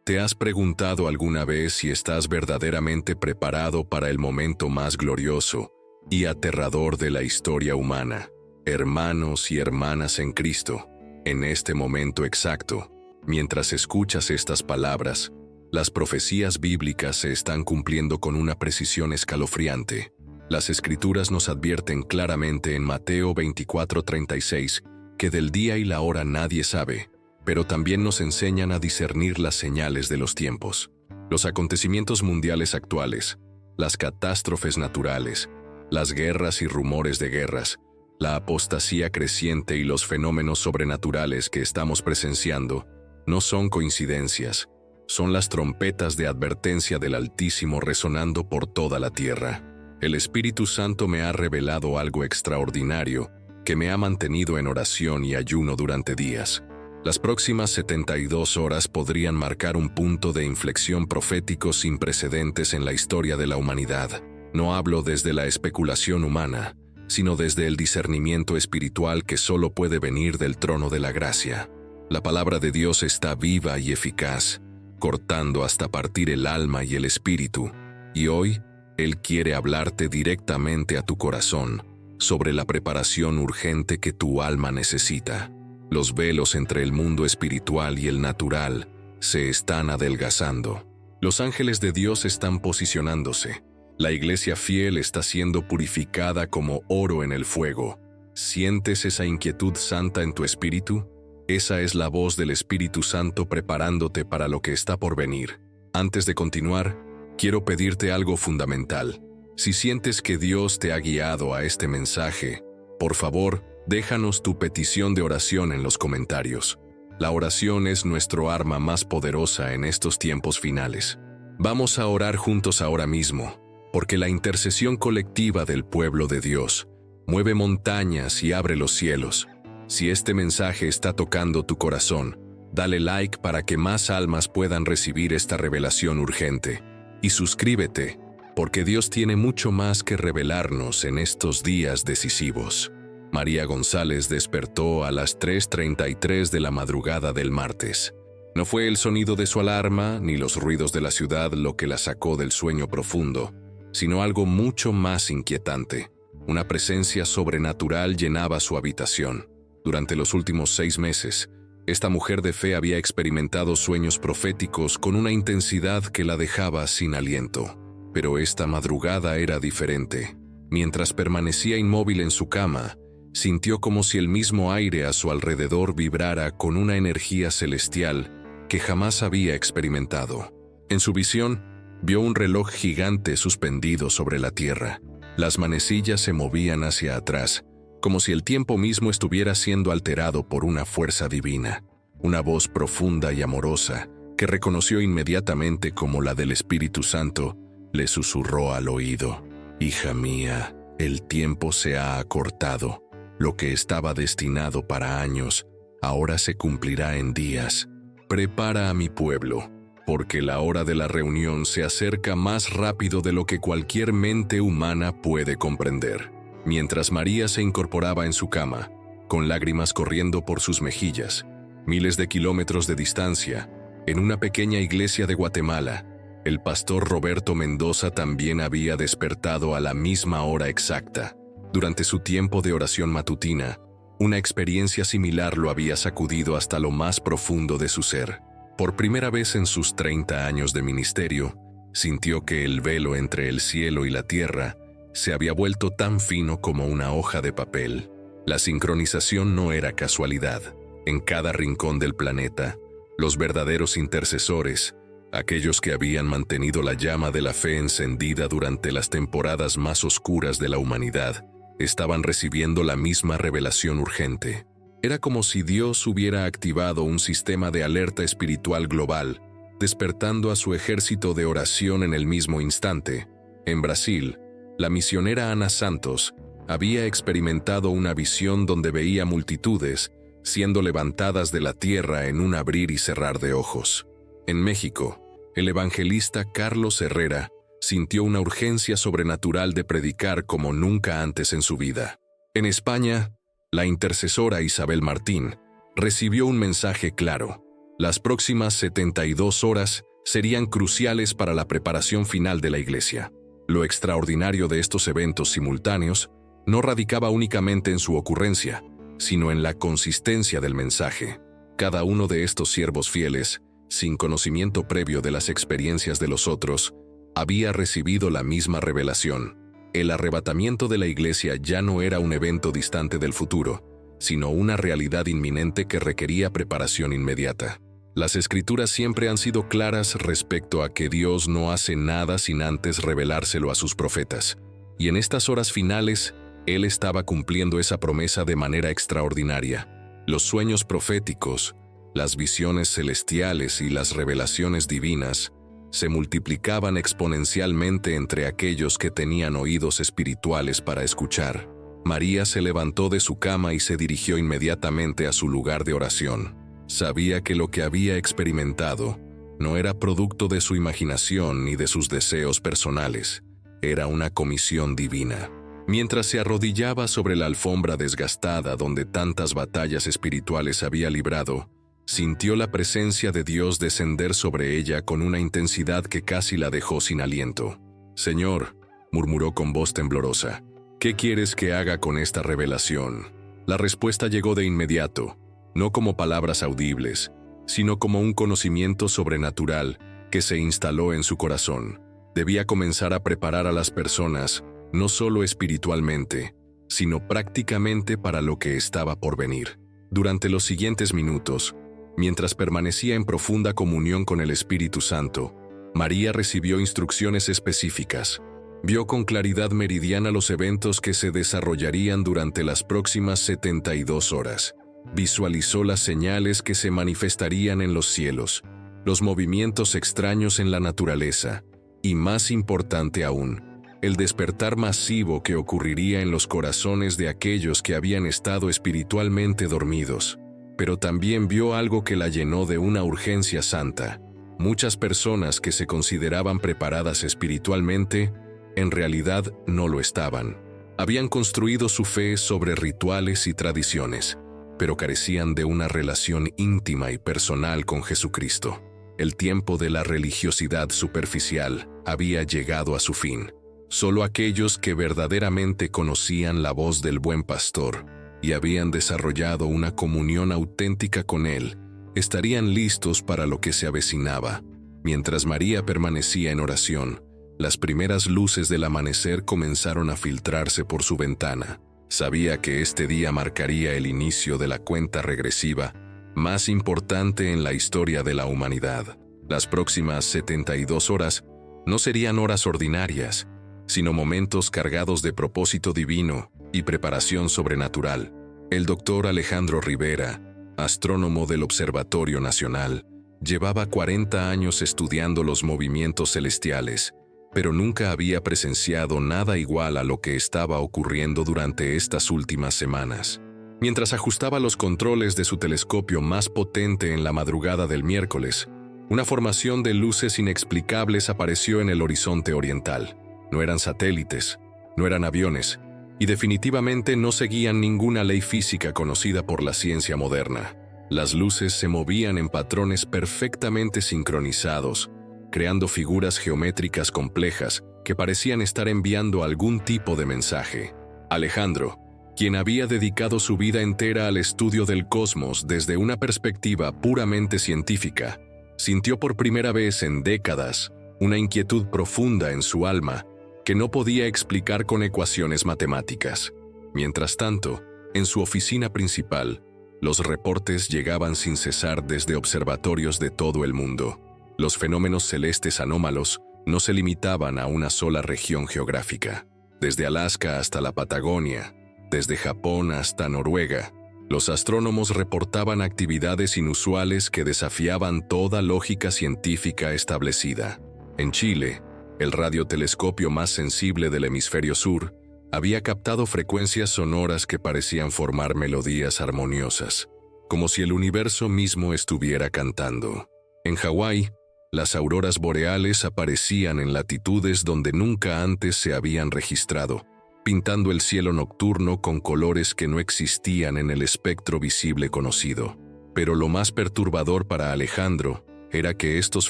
¿Te has preguntado alguna vez si estás verdaderamente preparado para el momento más glorioso y aterrador de la historia humana? Hermanos y hermanas en Cristo, en este momento exacto, mientras escuchas estas palabras, las profecías bíblicas se están cumpliendo con una precisión escalofriante. Las Escrituras nos advierten claramente en Mateo 24:36 que del día y la hora nadie sabe, pero también nos enseñan a discernir las señales de los tiempos. Los acontecimientos mundiales actuales, las catástrofes naturales, las guerras y rumores de guerras, la apostasía creciente y los fenómenos sobrenaturales que estamos presenciando no son coincidencias, son las trompetas de advertencia del Altísimo resonando por toda la tierra. El Espíritu Santo me ha revelado algo extraordinario que me ha mantenido en oración y ayuno durante días. Las próximas 72 horas podrían marcar un punto de inflexión profético sin precedentes en la historia de la humanidad. No hablo desde la especulación humana, sino desde el discernimiento espiritual que solo puede venir del trono de la gracia. La palabra de Dios está viva y eficaz, cortando hasta partir el alma y el espíritu, y hoy Él quiere hablarte directamente a tu corazón sobre la preparación urgente que tu alma necesita. Los velos entre el mundo espiritual y el natural se están adelgazando. Los ángeles de Dios están posicionándose. La iglesia fiel está siendo purificada como oro en el fuego. ¿Sientes esa inquietud santa en tu espíritu? Esa es la voz del Espíritu Santo preparándote para lo que está por venir. Antes de continuar, quiero pedirte algo fundamental. Si sientes que Dios te ha guiado a este mensaje, por favor, déjanos tu petición de oración en los comentarios. La oración es nuestro arma más poderosa en estos tiempos finales. Vamos a orar juntos ahora mismo, porque la intercesión colectiva del pueblo de Dios mueve montañas y abre los cielos. Si este mensaje está tocando tu corazón, dale like para que más almas puedan recibir esta revelación urgente. Y suscríbete, porque Dios tiene mucho más que revelarnos en estos días decisivos. María González despertó a las 3:33 de la madrugada del martes. No fue el sonido de su alarma ni los ruidos de la ciudad lo que la sacó del sueño profundo, sino algo mucho más inquietante. Una presencia sobrenatural llenaba su habitación. Durante los últimos 6 meses, esta mujer de fe había experimentado sueños proféticos con una intensidad que la dejaba sin aliento. Pero esta madrugada era diferente. Mientras permanecía inmóvil en su cama, sintió como si el mismo aire a su alrededor vibrara con una energía celestial que jamás había experimentado. En su visión, vio un reloj gigante suspendido sobre la tierra. Las manecillas se movían hacia atrás, como si el tiempo mismo estuviera siendo alterado por una fuerza divina. Una voz profunda y amorosa, que reconoció inmediatamente como la del Espíritu Santo, le susurró al oído: «Hija mía, el tiempo se ha acortado. Lo que estaba destinado para años, ahora se cumplirá en días. Prepara a mi pueblo, porque la hora de la reunión se acerca más rápido de lo que cualquier mente humana puede comprender». Mientras María se incorporaba en su cama, con lágrimas corriendo por sus mejillas, miles de kilómetros de distancia, en una pequeña iglesia de Guatemala, el pastor Roberto Mendoza también había despertado a la misma hora exacta. Durante su tiempo de oración matutina, una experiencia similar lo había sacudido hasta lo más profundo de su ser. Por primera vez en sus 30 años de ministerio, sintió que el velo entre el cielo y la tierra se había vuelto tan fino como una hoja de papel. La sincronización no era casualidad. En cada rincón del planeta, los verdaderos intercesores, aquellos que habían mantenido la llama de la fe encendida durante las temporadas más oscuras de la humanidad, estaban recibiendo la misma revelación urgente. Era como si Dios hubiera activado un sistema de alerta espiritual global, despertando a su ejército de oración en el mismo instante. En Brasil, la misionera Ana Santos había experimentado una visión donde veía multitudes siendo levantadas de la tierra en un abrir y cerrar de ojos. En México, el evangelista Carlos Herrera sintió una urgencia sobrenatural de predicar como nunca antes en su vida. En España, la intercesora Isabel Martín recibió un mensaje claro: Las próximas 72 horas serían cruciales para la preparación final de la iglesia. Lo extraordinario de estos eventos simultáneos no radicaba únicamente en su ocurrencia, sino en la consistencia del mensaje. Cada uno de estos siervos fieles, sin conocimiento previo de las experiencias de los otros, había recibido la misma revelación. El arrebatamiento de la iglesia ya no era un evento distante del futuro, sino una realidad inminente que requería preparación inmediata. Las Escrituras siempre han sido claras respecto a que Dios no hace nada sin antes revelárselo a sus profetas, y en estas horas finales, Él estaba cumpliendo esa promesa de manera extraordinaria. Los sueños proféticos, las visiones celestiales y las revelaciones divinas se multiplicaban exponencialmente entre aquellos que tenían oídos espirituales para escuchar. María se levantó de su cama y se dirigió inmediatamente a su lugar de oración. Sabía que lo que había experimentado no era producto de su imaginación ni de sus deseos personales, era una comisión divina. Mientras se arrodillaba sobre la alfombra desgastada donde tantas batallas espirituales había librado, sintió la presencia de Dios descender sobre ella con una intensidad que casi la dejó sin aliento. «Señor», murmuró con voz temblorosa, «¿qué quieres que haga con esta revelación?» La respuesta llegó de inmediato, no como palabras audibles, sino como un conocimiento sobrenatural que se instaló en su corazón. Debía comenzar a preparar a las personas, no solo espiritualmente, sino prácticamente para lo que estaba por venir. Durante los siguientes minutos, mientras permanecía en profunda comunión con el Espíritu Santo, María recibió instrucciones específicas. Vio con claridad meridiana los eventos que se desarrollarían durante las próximas 72 horas. Visualizó las señales que se manifestarían en los cielos, los movimientos extraños en la naturaleza, y más importante aún, el despertar masivo que ocurriría en los corazones de aquellos que habían estado espiritualmente dormidos. Pero también vio algo que la llenó de una urgencia santa. Muchas personas que se consideraban preparadas espiritualmente, en realidad no lo estaban. Habían construido su fe sobre rituales y tradiciones, pero carecían de una relación íntima y personal con Jesucristo. El tiempo de la religiosidad superficial había llegado a su fin. Solo aquellos que verdaderamente conocían la voz del buen pastor y habían desarrollado una comunión auténtica con él, estarían listos para lo que se avecinaba. Mientras María permanecía en oración, las primeras luces del amanecer comenzaron a filtrarse por su ventana. Sabía que este día marcaría el inicio de la cuenta regresiva más importante en la historia de la humanidad. Las próximas 72 horas no serían horas ordinarias, sino momentos cargados de propósito divino y preparación sobrenatural. El doctor Alejandro Rivera, astrónomo del Observatorio Nacional, llevaba 40 años estudiando los movimientos celestiales, pero nunca había presenciado nada igual a lo que estaba ocurriendo durante estas últimas semanas. Mientras ajustaba los controles de su telescopio más potente en la madrugada del miércoles, una formación de luces inexplicables apareció en el horizonte oriental. No eran satélites, no eran aviones, y definitivamente no seguían ninguna ley física conocida por la ciencia moderna. Las luces se movían en patrones perfectamente sincronizados, creando figuras geométricas complejas que parecían estar enviando algún tipo de mensaje. Alejandro, quien había dedicado su vida entera al estudio del cosmos desde una perspectiva puramente científica, sintió por primera vez en décadas una inquietud profunda en su alma que no podía explicar con ecuaciones matemáticas. Mientras tanto, en su oficina principal, los reportes llegaban sin cesar desde observatorios de todo el mundo. Los fenómenos celestes anómalos no se limitaban a una sola región geográfica. Desde Alaska hasta la Patagonia, desde Japón hasta Noruega, los astrónomos reportaban actividades inusuales que desafiaban toda lógica científica establecida. En Chile, el radiotelescopio más sensible del hemisferio sur había captado frecuencias sonoras que parecían formar melodías armoniosas, como si el universo mismo estuviera cantando. En Hawái, las auroras boreales aparecían en latitudes donde nunca antes se habían registrado, pintando el cielo nocturno con colores que no existían en el espectro visible conocido. Pero lo más perturbador para Alejandro era que estos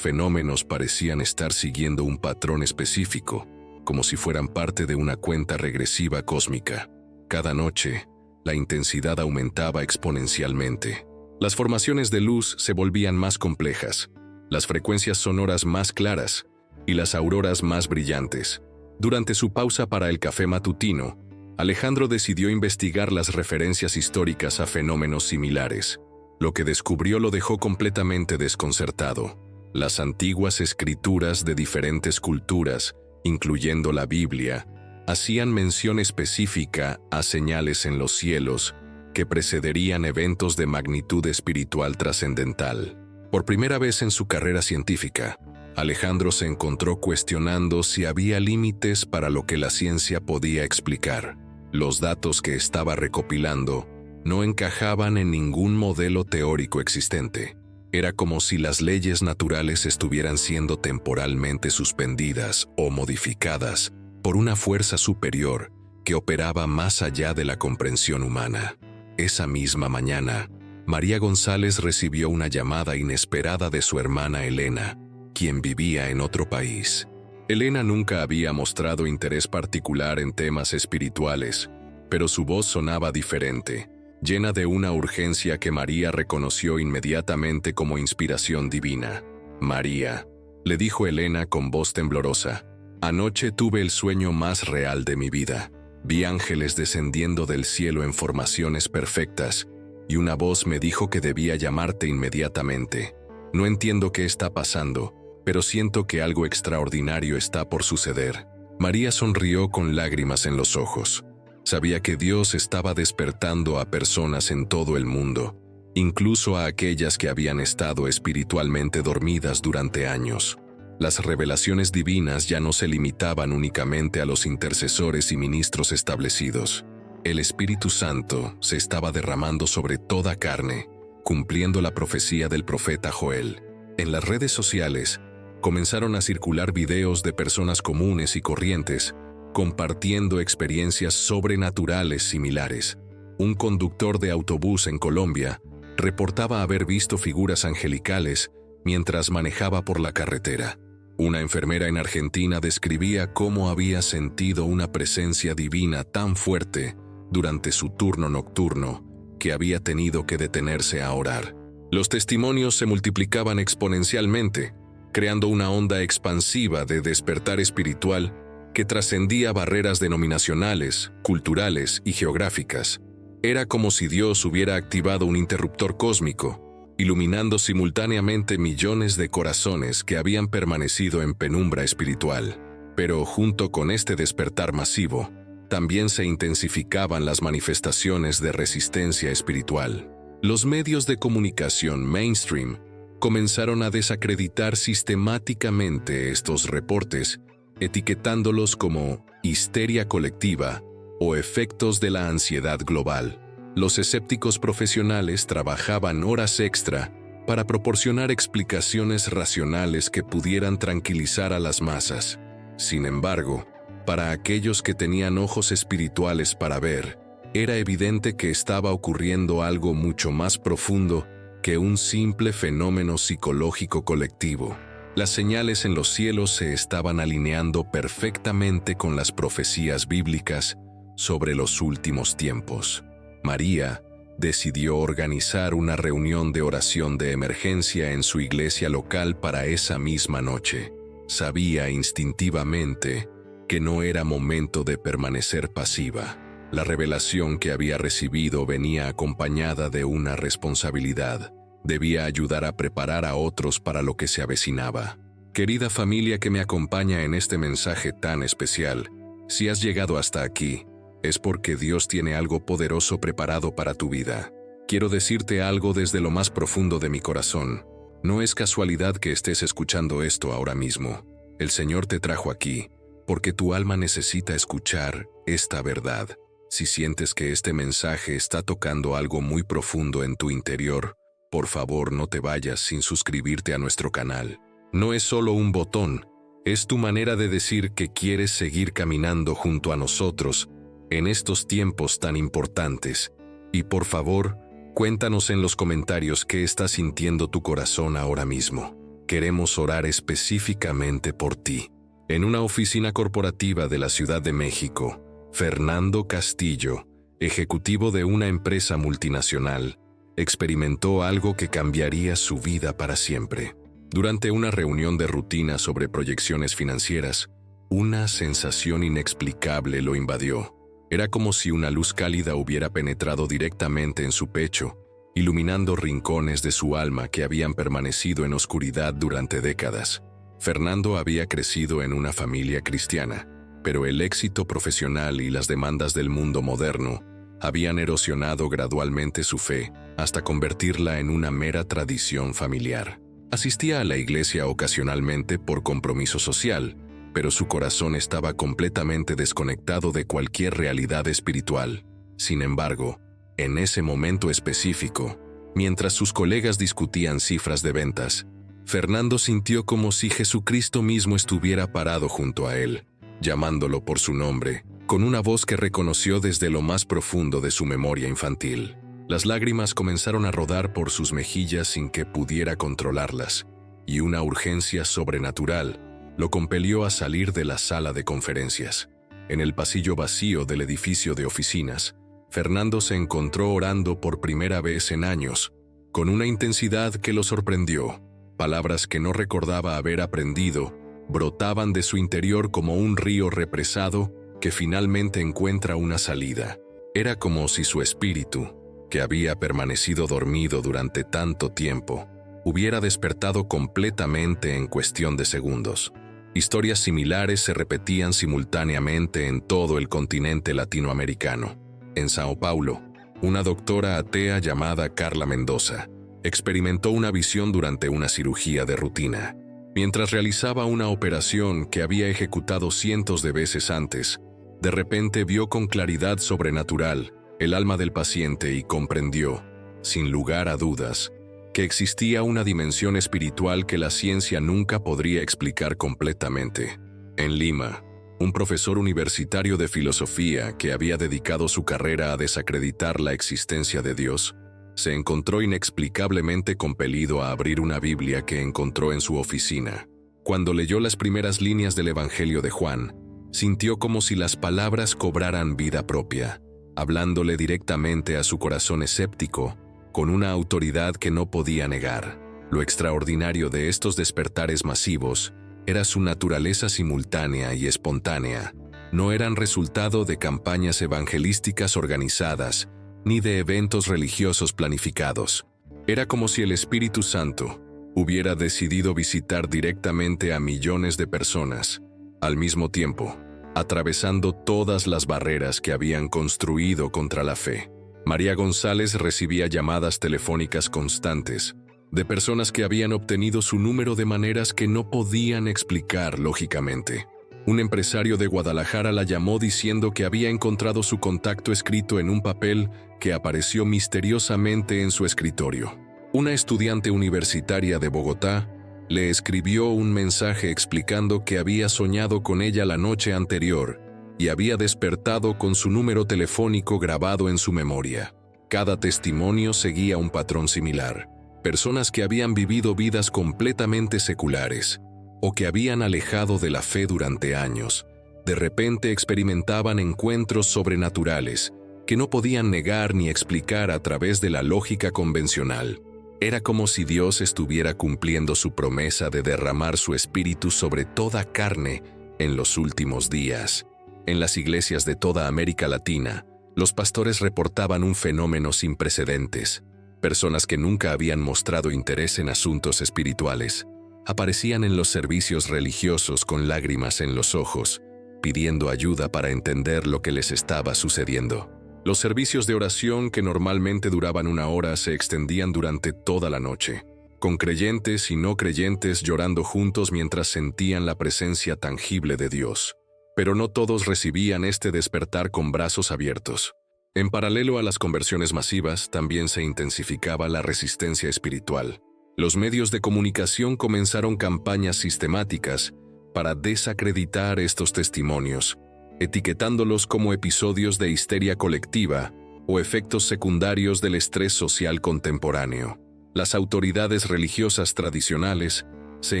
fenómenos parecían estar siguiendo un patrón específico, como si fueran parte de una cuenta regresiva cósmica. Cada noche, la intensidad aumentaba exponencialmente. Las formaciones de luz se volvían más complejas, las frecuencias sonoras más claras y las auroras más brillantes. Durante su pausa para el café matutino, Alejandro decidió investigar las referencias históricas a fenómenos similares. Lo que descubrió lo dejó completamente desconcertado. Las antiguas escrituras de diferentes culturas, incluyendo la Biblia, hacían mención específica a señales en los cielos que precederían eventos de magnitud espiritual trascendental. Por primera vez en su carrera científica, Alejandro se encontró cuestionando si había límites para lo que la ciencia podía explicar. Los datos que estaba recopilando no encajaban en ningún modelo teórico existente. Era como si las leyes naturales estuvieran siendo temporalmente suspendidas o modificadas por una fuerza superior que operaba más allá de la comprensión humana. Esa misma mañana, María González recibió una llamada inesperada de su hermana Elena, quien vivía en otro país. Elena nunca había mostrado interés particular en temas espirituales, pero su voz sonaba diferente, llena de una urgencia que María reconoció inmediatamente como inspiración divina. «María», le dijo Elena con voz temblorosa, «anoche tuve el sueño más real de mi vida. Vi ángeles descendiendo del cielo en formaciones perfectas, y una voz me dijo que debía llamarte inmediatamente. No entiendo qué está pasando, pero siento que algo extraordinario está por suceder». María sonrió con lágrimas en los ojos. Sabía que Dios estaba despertando a personas en todo el mundo, incluso a aquellas que habían estado espiritualmente dormidas durante años. Las revelaciones divinas ya no se limitaban únicamente a los intercesores y ministros establecidos. El Espíritu Santo se estaba derramando sobre toda carne, cumpliendo la profecía del profeta Joel. En las redes sociales, comenzaron a circular videos de personas comunes y corrientes compartiendo experiencias sobrenaturales similares. Un conductor de autobús en Colombia reportaba haber visto figuras angelicales mientras manejaba por la carretera. Una enfermera en Argentina describía cómo había sentido una presencia divina tan fuerte durante su turno nocturno que había tenido que detenerse a orar. Los testimonios se multiplicaban exponencialmente, creando una onda expansiva de despertar espiritual que trascendía barreras denominacionales, culturales y geográficas. Era como si Dios hubiera activado un interruptor cósmico, iluminando simultáneamente millones de corazones que habían permanecido en penumbra espiritual. Pero junto con este despertar masivo, también se intensificaban las manifestaciones de resistencia espiritual. Los medios de comunicación mainstream comenzaron a desacreditar sistemáticamente estos reportes, etiquetándolos como histeria colectiva o efectos de la ansiedad global. Los escépticos profesionales trabajaban horas extra para proporcionar explicaciones racionales que pudieran tranquilizar a las masas. Sin embargo, para aquellos que tenían ojos espirituales para ver, era evidente que estaba ocurriendo algo mucho más profundo que un simple fenómeno psicológico colectivo. Las señales en los cielos se estaban alineando perfectamente con las profecías bíblicas sobre los últimos tiempos. María decidió organizar una reunión de oración de emergencia en su iglesia local para esa misma noche. Sabía instintivamente que no era momento de permanecer pasiva. La revelación que había recibido venía acompañada de una responsabilidad. Debía ayudar a preparar a otros para lo que se avecinaba. Querida familia que me acompaña en este mensaje tan especial, si has llegado hasta aquí, es porque Dios tiene algo poderoso preparado para tu vida. Quiero decirte algo desde lo más profundo de mi corazón. No es casualidad que estés escuchando esto ahora mismo. El Señor te trajo aquí, porque tu alma necesita escuchar esta verdad. Si sientes que este mensaje está tocando algo muy profundo en tu interior, por favor no te vayas sin suscribirte a nuestro canal. No es solo un botón, es tu manera de decir que quieres seguir caminando junto a nosotros en estos tiempos tan importantes. Y por favor, Cuéntanos en los comentarios qué está sintiendo tu corazón ahora mismo. Queremos orar específicamente por ti. En una oficina corporativa de la Ciudad de México, Fernando Castillo, ejecutivo de una empresa multinacional, experimentó algo que cambiaría su vida para siempre. Durante una reunión de rutina sobre proyecciones financieras, una sensación inexplicable lo invadió. Era como si una luz cálida hubiera penetrado directamente en su pecho, iluminando rincones de su alma que habían permanecido en oscuridad durante décadas. Fernando había crecido en una familia cristiana, pero el éxito profesional y las demandas del mundo moderno habían erosionado gradualmente su fe hasta convertirla en una mera tradición familiar. Asistía a la iglesia ocasionalmente por compromiso social, pero su corazón estaba completamente desconectado de cualquier realidad espiritual. Sin embargo, en ese momento específico, mientras sus colegas discutían cifras de ventas, Fernando sintió como si Jesucristo mismo estuviera parado junto a él, llamándolo por su nombre, con una voz que reconoció desde lo más profundo de su memoria infantil. Las lágrimas comenzaron a rodar por sus mejillas sin que pudiera controlarlas, y una urgencia sobrenatural lo compelió a salir de la sala de conferencias. En el pasillo vacío del edificio de oficinas, Fernando se encontró orando por primera vez en años, con una intensidad que lo sorprendió. Palabras que no recordaba haber aprendido brotaban de su interior como un río represado que finalmente encuentra una salida. Era como si su espíritu, que había permanecido dormido durante tanto tiempo, hubiera despertado completamente en cuestión de segundos. Historias similares se repetían simultáneamente en todo el continente latinoamericano. En Sao Paulo, una doctora atea llamada Carla Mendoza experimentó una visión durante una cirugía de rutina. Mientras realizaba una operación que había ejecutado cientos de veces antes, de repente vio con claridad sobrenatural el alma del paciente y comprendió, sin lugar a dudas, que existía una dimensión espiritual que la ciencia nunca podría explicar completamente. En Lima, un profesor universitario de filosofía que había dedicado su carrera a desacreditar la existencia de Dios, se encontró inexplicablemente compelido a abrir una Biblia que encontró en su oficina. Cuando leyó las primeras líneas del Evangelio de Juan, sintió como si las palabras cobraran vida propia, hablándole directamente a su corazón escéptico, con una autoridad que no podía negar. Lo extraordinario de estos despertares masivos era su naturaleza simultánea y espontánea. No eran resultado de campañas evangelísticas organizadas, ni de eventos religiosos planificados. Era como si el Espíritu Santo hubiera decidido visitar directamente a millones de personas, al mismo tiempo, atravesando todas las barreras que habían construido contra la fe. María González recibía llamadas telefónicas constantes de personas que habían obtenido su número de maneras que no podían explicar lógicamente. Un empresario de Guadalajara la llamó diciendo que había encontrado su contacto escrito en un papel que apareció misteriosamente en su escritorio. Una estudiante universitaria de Bogotá le escribió un mensaje explicando que había soñado con ella la noche anterior y había despertado con su número telefónico grabado en su memoria. Cada testimonio seguía un patrón similar. Personas que habían vivido vidas completamente seculares o que habían alejado de la fe durante años, de repente experimentaban encuentros sobrenaturales que no podían negar ni explicar a través de la lógica convencional. Era como si Dios estuviera cumpliendo su promesa de derramar su espíritu sobre toda carne en los últimos días. En las iglesias de toda América Latina, los pastores reportaban un fenómeno sin precedentes. Personas que nunca habían mostrado interés en asuntos espirituales aparecían en los servicios religiosos con lágrimas en los ojos, pidiendo ayuda para entender lo que les estaba sucediendo. Los servicios de oración, que normalmente duraban 1 hora, se extendían durante toda la noche, con creyentes y no creyentes llorando juntos mientras sentían la presencia tangible de Dios. Pero no todos recibían este despertar con brazos abiertos. En paralelo a las conversiones masivas, también se intensificaba la resistencia espiritual. Los medios de comunicación comenzaron campañas sistemáticas para desacreditar estos testimonios, etiquetándolos como episodios de histeria colectiva o efectos secundarios del estrés social contemporáneo. Las autoridades religiosas tradicionales se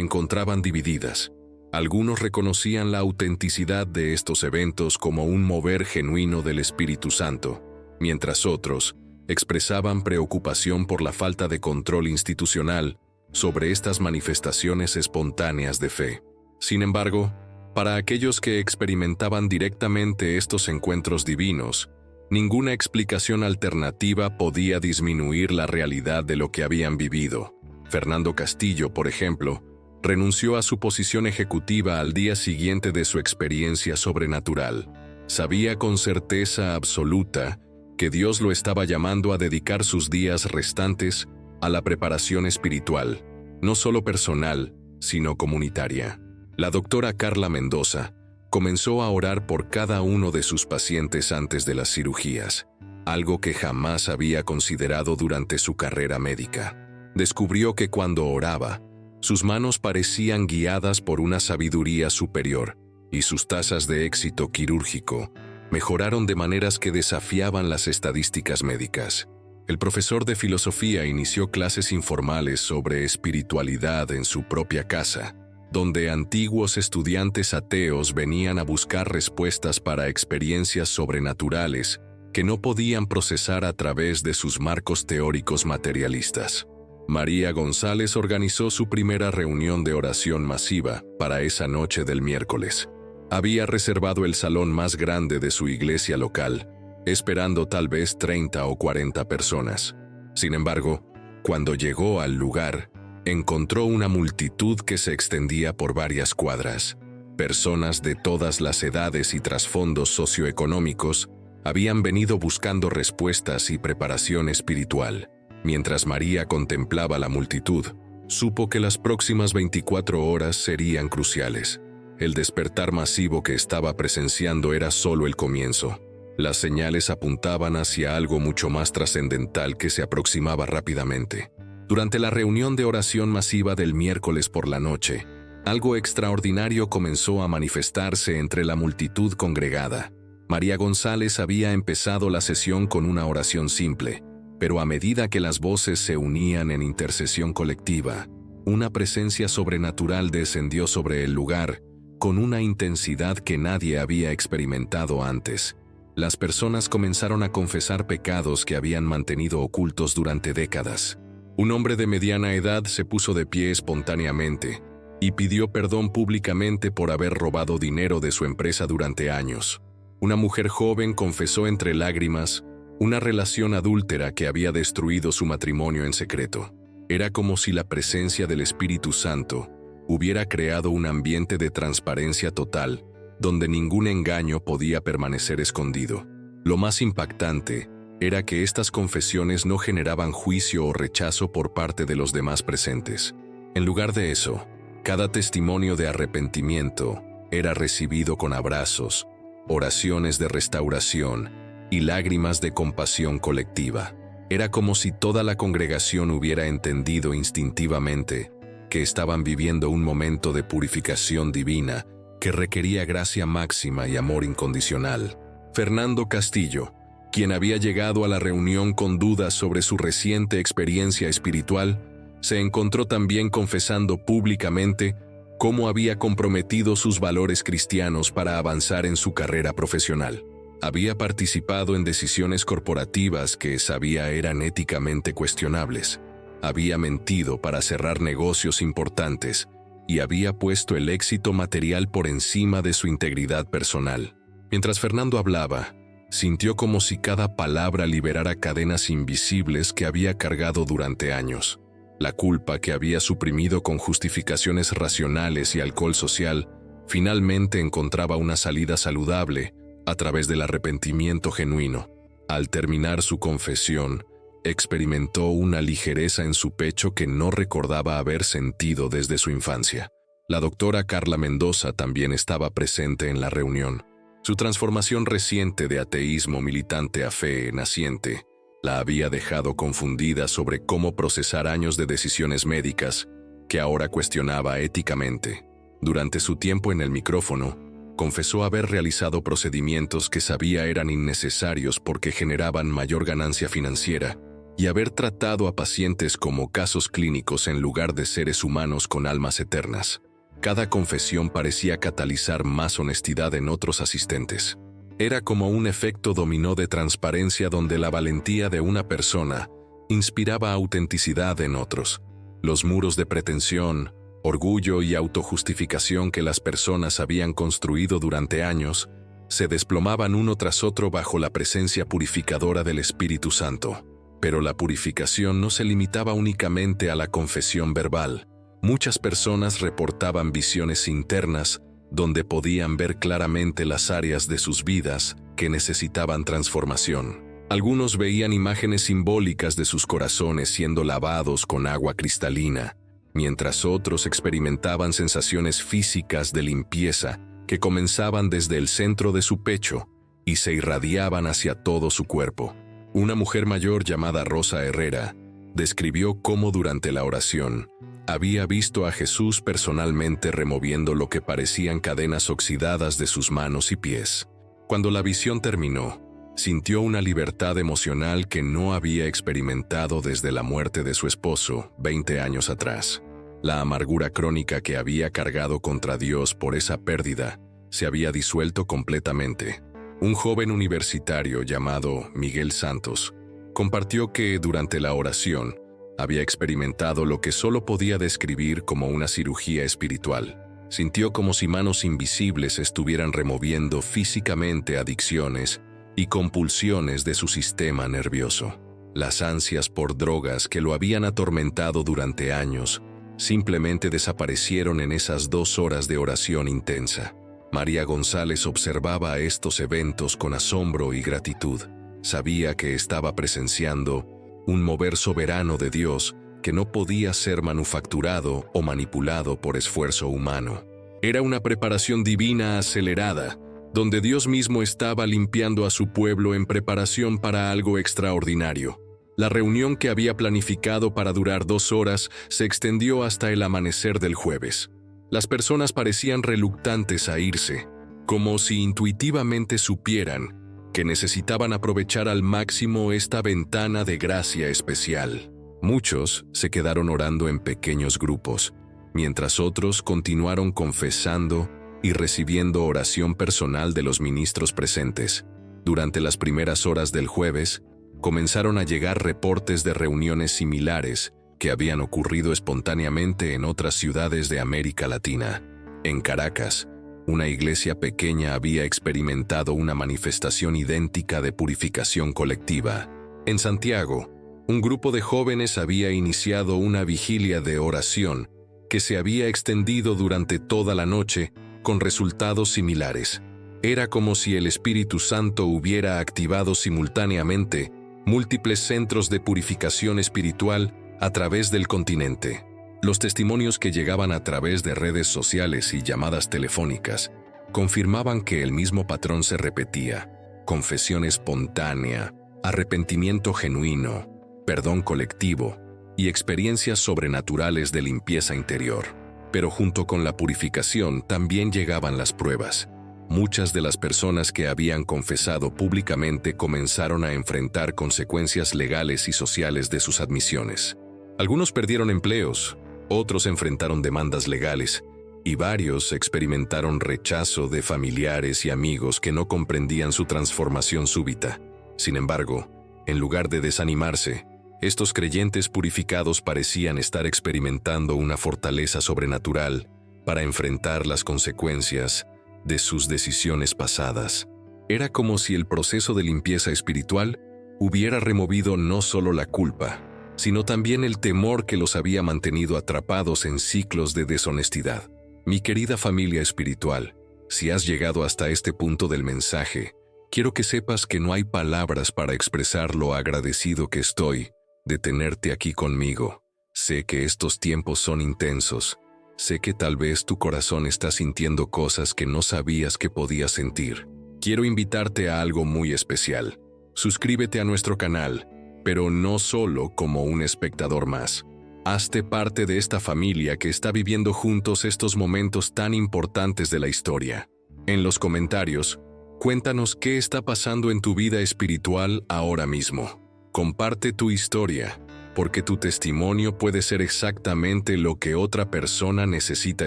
encontraban divididas. Algunos reconocían la autenticidad de estos eventos como un mover genuino del Espíritu Santo, mientras otros expresaban preocupación por la falta de control institucional sobre estas manifestaciones espontáneas de fe. Sin embargo, para aquellos que experimentaban directamente estos encuentros divinos, ninguna explicación alternativa podía disminuir la realidad de lo que habían vivido. Fernando Castillo, por ejemplo, renunció a su posición ejecutiva al día siguiente de su experiencia sobrenatural. Sabía con certeza absoluta que Dios lo estaba llamando a dedicar sus días restantes a la preparación espiritual, no solo personal, sino comunitaria. La doctora Carla Mendoza comenzó a orar por cada uno de sus pacientes antes de las cirugías, algo que jamás había considerado durante su carrera médica. Descubrió que cuando oraba, sus manos parecían guiadas por una sabiduría superior, y sus tasas de éxito quirúrgico mejoraron de maneras que desafiaban las estadísticas médicas. El profesor de filosofía inició clases informales sobre espiritualidad en su propia casa, donde antiguos estudiantes ateos venían a buscar respuestas para experiencias sobrenaturales que no podían procesar a través de sus marcos teóricos materialistas. María González organizó su primera reunión de oración masiva para esa noche del miércoles. Había reservado el salón más grande de su iglesia local, esperando tal vez 30 o 40 personas. Sin embargo, cuando llegó al lugar, encontró una multitud que se extendía por varias cuadras. Personas de todas las edades y trasfondos socioeconómicos habían venido buscando respuestas y preparación espiritual. Mientras María contemplaba la multitud, supo que las próximas 24 horas serían cruciales. El despertar masivo que estaba presenciando era solo el comienzo. Las señales apuntaban hacia algo mucho más trascendental que se aproximaba rápidamente. Durante la reunión de oración masiva del miércoles por la noche, algo extraordinario comenzó a manifestarse entre la multitud congregada. María González había empezado la sesión con una oración simple, pero a medida que las voces se unían en intercesión colectiva, una presencia sobrenatural descendió sobre el lugar con una intensidad que nadie había experimentado antes. Las personas comenzaron a confesar pecados que habían mantenido ocultos durante décadas. Un hombre de mediana edad se puso de pie espontáneamente y pidió perdón públicamente por haber robado dinero de su empresa durante años. Una mujer joven confesó entre lágrimas una relación adúltera que había destruido su matrimonio en secreto. Era como si la presencia del Espíritu Santo hubiera creado un ambiente de transparencia total, donde ningún engaño podía permanecer escondido. Lo más impactante era que estas confesiones no generaban juicio o rechazo por parte de los demás presentes. En lugar de eso, cada testimonio de arrepentimiento era recibido con abrazos, oraciones de restauración y lágrimas de compasión colectiva. Era como si toda la congregación hubiera entendido instintivamente que estaban viviendo un momento de purificación divina que requería gracia máxima y amor incondicional. Fernando Castillo, quien había llegado a la reunión con dudas sobre su reciente experiencia espiritual, se encontró también confesando públicamente cómo había comprometido sus valores cristianos para avanzar en su carrera profesional. Había participado en decisiones corporativas que sabía eran éticamente cuestionables. Había mentido para cerrar negocios importantes y había puesto el éxito material por encima de su integridad personal. Mientras Fernando hablaba, sintió como si cada palabra liberara cadenas invisibles que había cargado durante años. La culpa que había suprimido con justificaciones racionales y alcohol social, finalmente encontraba una salida saludable a través del arrepentimiento genuino. Al terminar su confesión, experimentó una ligereza en su pecho que no recordaba haber sentido desde su infancia. La doctora Carla Mendoza también estaba presente en la reunión. Su transformación reciente de ateísmo militante a fe naciente la había dejado confundida sobre cómo procesar años de decisiones médicas que ahora cuestionaba éticamente. Durante su tiempo en el micrófono, Confesó haber realizado procedimientos que sabía eran innecesarios porque generaban mayor ganancia financiera y haber tratado a pacientes como casos clínicos en lugar de seres humanos con almas eternas. Cada confesión parecía catalizar más honestidad en otros asistentes. Era como un efecto dominó de transparencia donde la valentía de una persona inspiraba autenticidad en otros. Los muros de pretensión, orgullo y autojustificación que las personas habían construido durante años se desplomaban uno tras otro bajo la presencia purificadora del Espíritu Santo. Pero la purificación no se limitaba únicamente a la confesión verbal. Muchas personas reportaban visiones internas donde podían ver claramente las áreas de sus vidas que necesitaban transformación. Algunos veían imágenes simbólicas de sus corazones siendo lavados con agua cristalina, mientras otros experimentaban sensaciones físicas de limpieza que comenzaban desde el centro de su pecho y se irradiaban hacia todo su cuerpo. Una mujer mayor llamada Rosa Herrera describió cómo durante la oración había visto a Jesús personalmente removiendo lo que parecían cadenas oxidadas de sus manos y pies. Cuando la visión terminó, sintió una libertad emocional que no había experimentado desde la muerte de su esposo 20 años atrás. La amargura crónica que había cargado contra Dios por esa pérdida se había disuelto completamente. Un joven universitario llamado Miguel Santos compartió que durante la oración había experimentado lo que solo podía describir como una cirugía espiritual. Sintió como si manos invisibles estuvieran removiendo físicamente adicciones y compulsiones de su sistema nervioso. Las ansias por drogas que lo habían atormentado durante años simplemente desaparecieron en esas 2 horas de oración intensa. María González observaba estos eventos con asombro y gratitud. Sabía que estaba presenciando un mover soberano de Dios que no podía ser manufacturado o manipulado por esfuerzo humano. Era una preparación divina acelerada, donde Dios mismo estaba limpiando a su pueblo en preparación para algo extraordinario. La reunión que había planificado para durar 2 horas se extendió hasta el amanecer del jueves. Las personas parecían reluctantes a irse, como si intuitivamente supieran que necesitaban aprovechar al máximo esta ventana de gracia especial. Muchos se quedaron orando en pequeños grupos, mientras otros continuaron confesando y recibiendo oración personal de los ministros presentes. Durante las primeras horas del jueves, comenzaron a llegar reportes de reuniones similares que habían ocurrido espontáneamente en otras ciudades de América Latina. En Caracas, una iglesia pequeña había experimentado una manifestación idéntica de purificación colectiva. En Santiago, un grupo de jóvenes había iniciado una vigilia de oración que se había extendido durante toda la noche con resultados similares. Era como si el Espíritu Santo hubiera activado simultáneamente múltiples centros de purificación espiritual a través del continente. Los testimonios que llegaban a través de redes sociales y llamadas telefónicas confirmaban que el mismo patrón se repetía: confesión espontánea, arrepentimiento genuino, perdón colectivo y experiencias sobrenaturales de limpieza interior. Pero junto con la purificación también llegaban las pruebas. Muchas de las personas que habían confesado públicamente comenzaron a enfrentar consecuencias legales y sociales de sus admisiones. Algunos perdieron empleos, otros enfrentaron demandas legales, y varios experimentaron rechazo de familiares y amigos que no comprendían su transformación súbita. Sin embargo, en lugar de desanimarse, estos creyentes purificados parecían estar experimentando una fortaleza sobrenatural para enfrentar las consecuencias de sus decisiones pasadas. Era como si el proceso de limpieza espiritual hubiera removido no solo la culpa, sino también el temor que los había mantenido atrapados en ciclos de deshonestidad. Mi querida familia espiritual, si has llegado hasta este punto del mensaje, quiero que sepas que no hay palabras para expresar lo agradecido que estoy de tenerte aquí conmigo. Sé que estos tiempos son intensos. Sé que tal vez tu corazón está sintiendo cosas que no sabías que podías sentir. Quiero invitarte a algo muy especial. Suscríbete a nuestro canal, pero no solo como un espectador más. Hazte parte de esta familia que está viviendo juntos estos momentos tan importantes de la historia. En los comentarios, cuéntanos qué está pasando en tu vida espiritual ahora mismo. Comparte tu historia, porque tu testimonio puede ser exactamente lo que otra persona necesita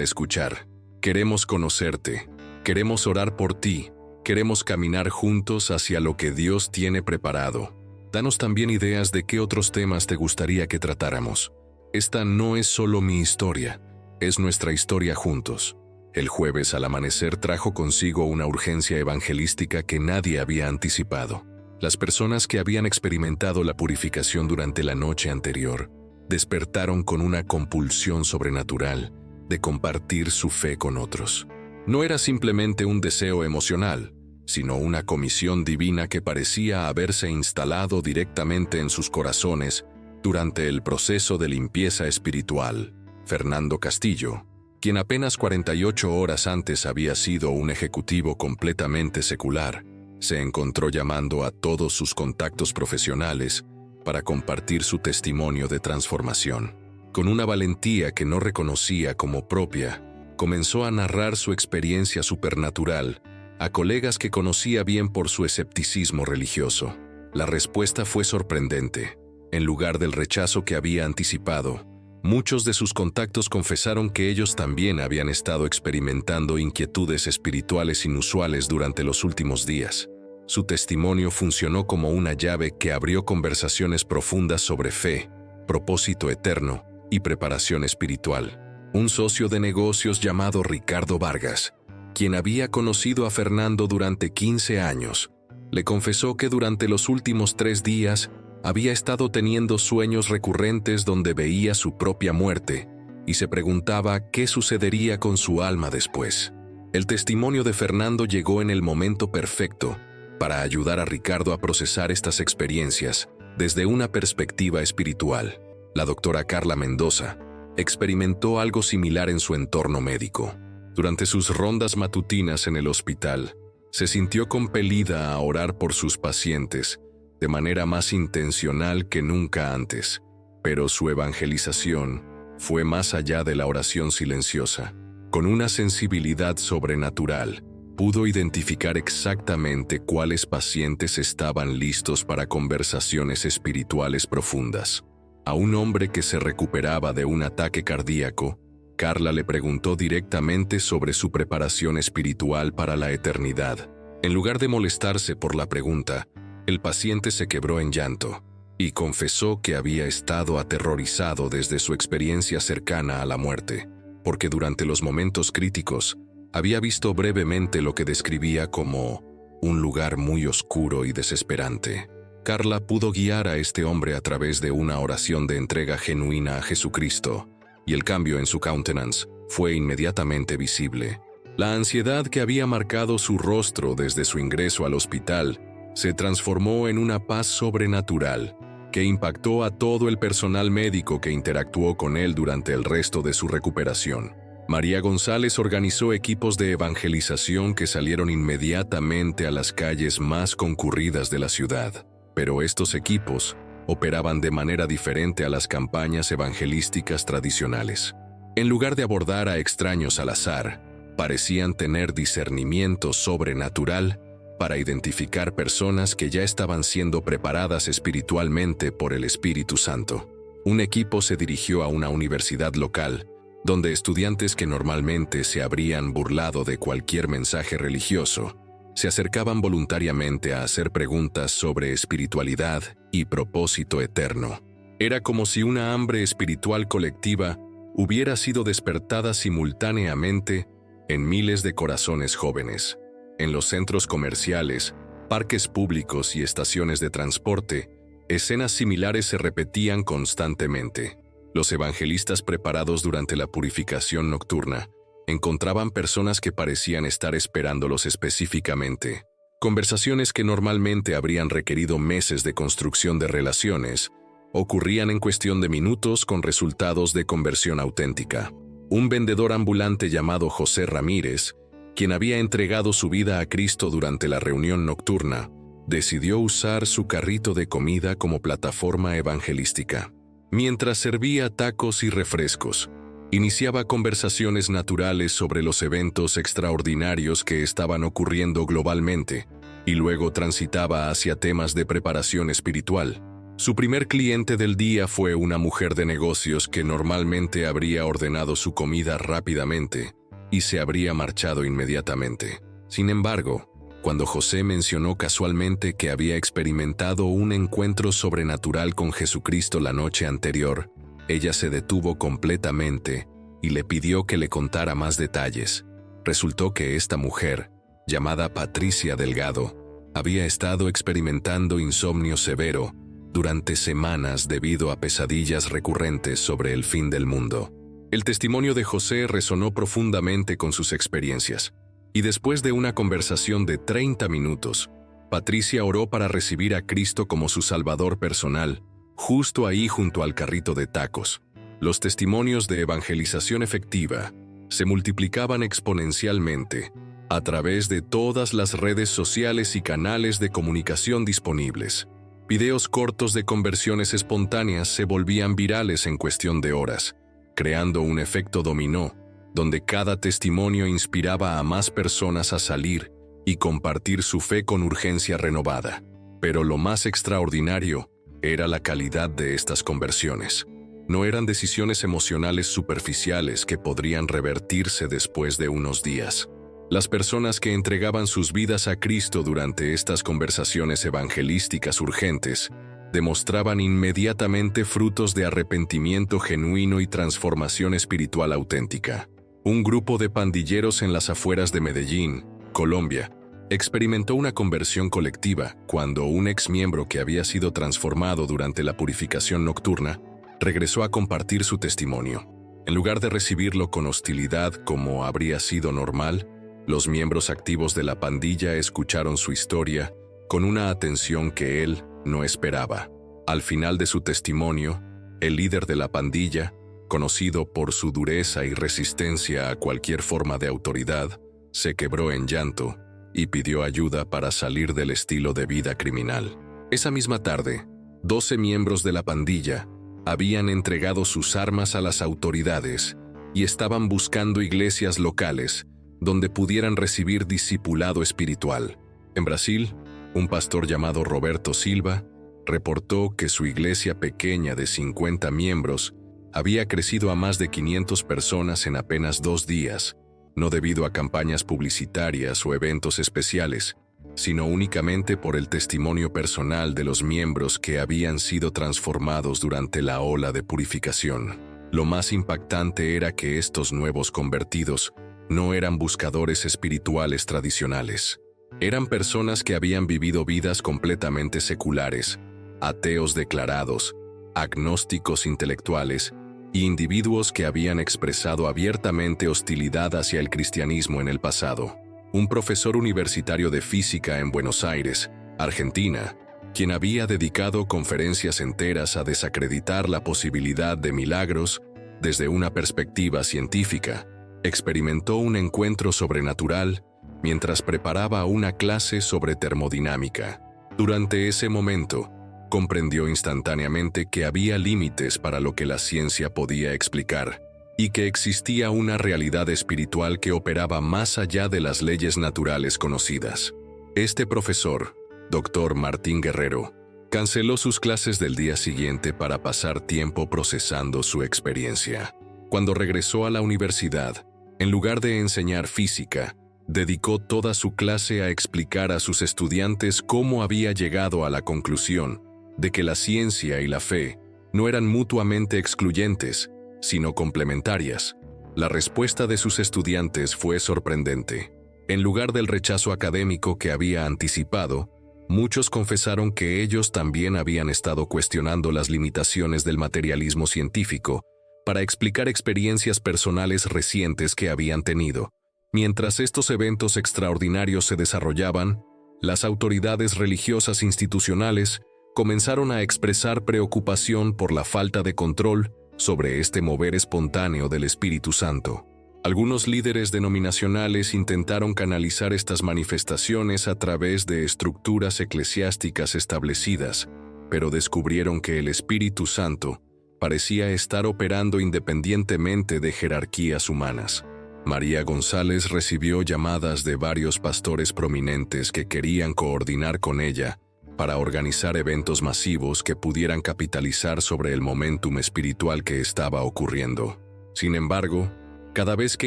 escuchar. Queremos conocerte, queremos orar por ti, queremos caminar juntos hacia lo que Dios tiene preparado. Danos también ideas de qué otros temas te gustaría que tratáramos. Esta no es solo mi historia, es nuestra historia juntos. El jueves al amanecer trajo consigo una urgencia evangelística que nadie había anticipado. Las personas que habían experimentado la purificación durante la noche anterior despertaron con una compulsión sobrenatural de compartir su fe con otros. No era simplemente un deseo emocional, sino una comisión divina que parecía haberse instalado directamente en sus corazones durante el proceso de limpieza espiritual. Fernando Castillo, quien apenas 48 horas antes había sido un ejecutivo completamente secular, se encontró llamando a todos sus contactos profesionales para compartir su testimonio de transformación. Con una valentía que no reconocía como propia, comenzó a narrar su experiencia supernatural a colegas que conocía bien por su escepticismo religioso. La respuesta fue sorprendente. En lugar del rechazo que había anticipado, muchos de sus contactos confesaron que ellos también habían estado experimentando inquietudes espirituales inusuales durante los últimos días. Su testimonio funcionó como una llave que abrió conversaciones profundas sobre fe, propósito eterno y preparación espiritual. Un socio de negocios llamado Ricardo Vargas, quien había conocido a Fernando durante 15 años, le confesó que durante los últimos 3 días había estado teniendo sueños recurrentes donde veía su propia muerte y se preguntaba qué sucedería con su alma después. El testimonio de Fernando llegó en el momento perfecto para ayudar a Ricardo a procesar estas experiencias desde una perspectiva espiritual. La doctora Carla Mendoza experimentó algo similar en su entorno médico. Durante sus rondas matutinas en el hospital, se sintió compelida a orar por sus pacientes de manera más intencional que nunca antes, pero su evangelización fue más allá de la oración silenciosa. Con una sensibilidad sobrenatural, pudo identificar exactamente cuáles pacientes estaban listos para conversaciones espirituales profundas. A un hombre que se recuperaba de un ataque cardíaco, Carla le preguntó directamente sobre su preparación espiritual para la eternidad. En lugar de molestarse por la pregunta, el paciente se quebró en llanto y confesó que había estado aterrorizado desde su experiencia cercana a la muerte, porque durante los momentos críticos había visto brevemente lo que describía como un lugar muy oscuro y desesperante. Carla pudo guiar a este hombre a través de una oración de entrega genuina a Jesucristo, y el cambio en su countenance fue inmediatamente visible. La ansiedad que había marcado su rostro desde su ingreso al hospital se transformó en una paz sobrenatural que impactó a todo el personal médico que interactuó con él durante el resto de su recuperación. María González organizó equipos de evangelización que salieron inmediatamente a las calles más concurridas de la ciudad, pero estos equipos operaban de manera diferente a las campañas evangelísticas tradicionales. En lugar de abordar a extraños al azar, parecían tener discernimiento sobrenatural para identificar personas que ya estaban siendo preparadas espiritualmente por el Espíritu Santo. Un equipo se dirigió a una universidad local, donde estudiantes que normalmente se habrían burlado de cualquier mensaje religioso, se acercaban voluntariamente a hacer preguntas sobre espiritualidad y propósito eterno. Era como si una hambre espiritual colectiva hubiera sido despertada simultáneamente en miles de corazones jóvenes. En los centros comerciales, parques públicos y estaciones de transporte, escenas similares se repetían constantemente. Los evangelistas preparados durante la purificación nocturna encontraban personas que parecían estar esperándolos específicamente. Conversaciones que normalmente habrían requerido meses de construcción de relaciones ocurrían en cuestión de minutos con resultados de conversión auténtica. Un vendedor ambulante llamado José Ramírez, quien había entregado su vida a Cristo durante la reunión nocturna, decidió usar su carrito de comida como plataforma evangelística. Mientras servía tacos y refrescos, Iniciaba conversaciones naturales sobre los eventos extraordinarios que estaban ocurriendo globalmente, y luego transitaba hacia temas de preparación espiritual. Su primer cliente del día fue una mujer de negocios que normalmente habría ordenado su comida rápidamente y se habría marchado inmediatamente. Sin embargo, cuando José mencionó casualmente que había experimentado un encuentro sobrenatural con Jesucristo la noche anterior, ella se detuvo completamente y le pidió que le contara más detalles. Resultó que esta mujer, llamada Patricia Delgado, había estado experimentando insomnio severo durante semanas debido a pesadillas recurrentes sobre el fin del mundo. El testimonio de José resonó profundamente con sus experiencias, y después de una conversación de 30 minutos, Patricia oró para recibir a Cristo como su Salvador personal, justo ahí junto al carrito de tacos. Los testimonios de evangelización efectiva se multiplicaban exponencialmente a través de todas las redes sociales y canales de comunicación disponibles. Videos cortos de conversiones espontáneas se volvían virales en cuestión de horas, creando un efecto dominó, donde cada testimonio inspiraba a más personas a salir y compartir su fe con urgencia renovada. Pero lo más extraordinario era la calidad de estas conversiones. No eran decisiones emocionales superficiales que podrían revertirse después de unos días. Las personas que entregaban sus vidas a Cristo durante estas conversaciones evangelísticas urgentes demostraban inmediatamente frutos de arrepentimiento genuino y transformación espiritual auténtica. Un grupo de pandilleros en las afueras de Medellín, Colombia, experimentó una conversión colectiva cuando un exmiembro que había sido transformado durante la purificación nocturna regresó a compartir su testimonio. En lugar de recibirlo con hostilidad como habría sido normal, los miembros activos de la pandilla escucharon su historia con una atención que él no esperaba. Al final de su testimonio, el líder de la pandilla, conocido por su dureza y resistencia a cualquier forma de autoridad, se quebró en llanto y pidió ayuda para salir del estilo de vida criminal. Esa misma tarde, 12 miembros de la pandilla habían entregado sus armas a las autoridades y estaban buscando iglesias locales donde pudieran recibir discipulado espiritual. En Brasil, un pastor llamado Roberto Silva reportó que su iglesia pequeña de 50 miembros había crecido a más de 500 personas en apenas 2 días, no debido a campañas publicitarias o eventos especiales, sino únicamente por el testimonio personal de los miembros que habían sido transformados durante la ola de purificación. Lo más impactante era que estos nuevos convertidos no eran buscadores espirituales tradicionales. Eran personas que habían vivido vidas completamente seculares, ateos declarados, agnósticos intelectuales y individuos que habían expresado abiertamente hostilidad hacia el cristianismo en el pasado. Un profesor universitario de física en Buenos Aires, Argentina, quien había dedicado conferencias enteras a desacreditar la posibilidad de milagros desde una perspectiva científica, experimentó un encuentro sobrenatural mientras preparaba una clase sobre termodinámica. Durante ese momento, comprendió instantáneamente que había límites para lo que la ciencia podía explicar y que existía una realidad espiritual que operaba más allá de las leyes naturales conocidas. Este profesor, Dr. Martín Guerrero, canceló sus clases del día siguiente para pasar tiempo procesando su experiencia. Cuando regresó a la universidad, en lugar de enseñar física, dedicó toda su clase a explicar a sus estudiantes cómo había llegado a la conclusión de que la ciencia y la fe no eran mutuamente excluyentes, sino complementarias. La respuesta de sus estudiantes fue sorprendente. En lugar del rechazo académico que había anticipado, muchos confesaron que ellos también habían estado cuestionando las limitaciones del materialismo científico para explicar experiencias personales recientes que habían tenido. Mientras estos eventos extraordinarios se desarrollaban, las autoridades religiosas institucionales comenzaron a expresar preocupación por la falta de control sobre este mover espontáneo del Espíritu Santo. Algunos líderes denominacionales intentaron canalizar estas manifestaciones a través de estructuras eclesiásticas establecidas, pero descubrieron que el Espíritu Santo parecía estar operando independientemente de jerarquías humanas. María González recibió llamadas de varios pastores prominentes que querían coordinar con ella para organizar eventos masivos que pudieran capitalizar sobre el momentum espiritual que estaba ocurriendo. Sin embargo, cada vez que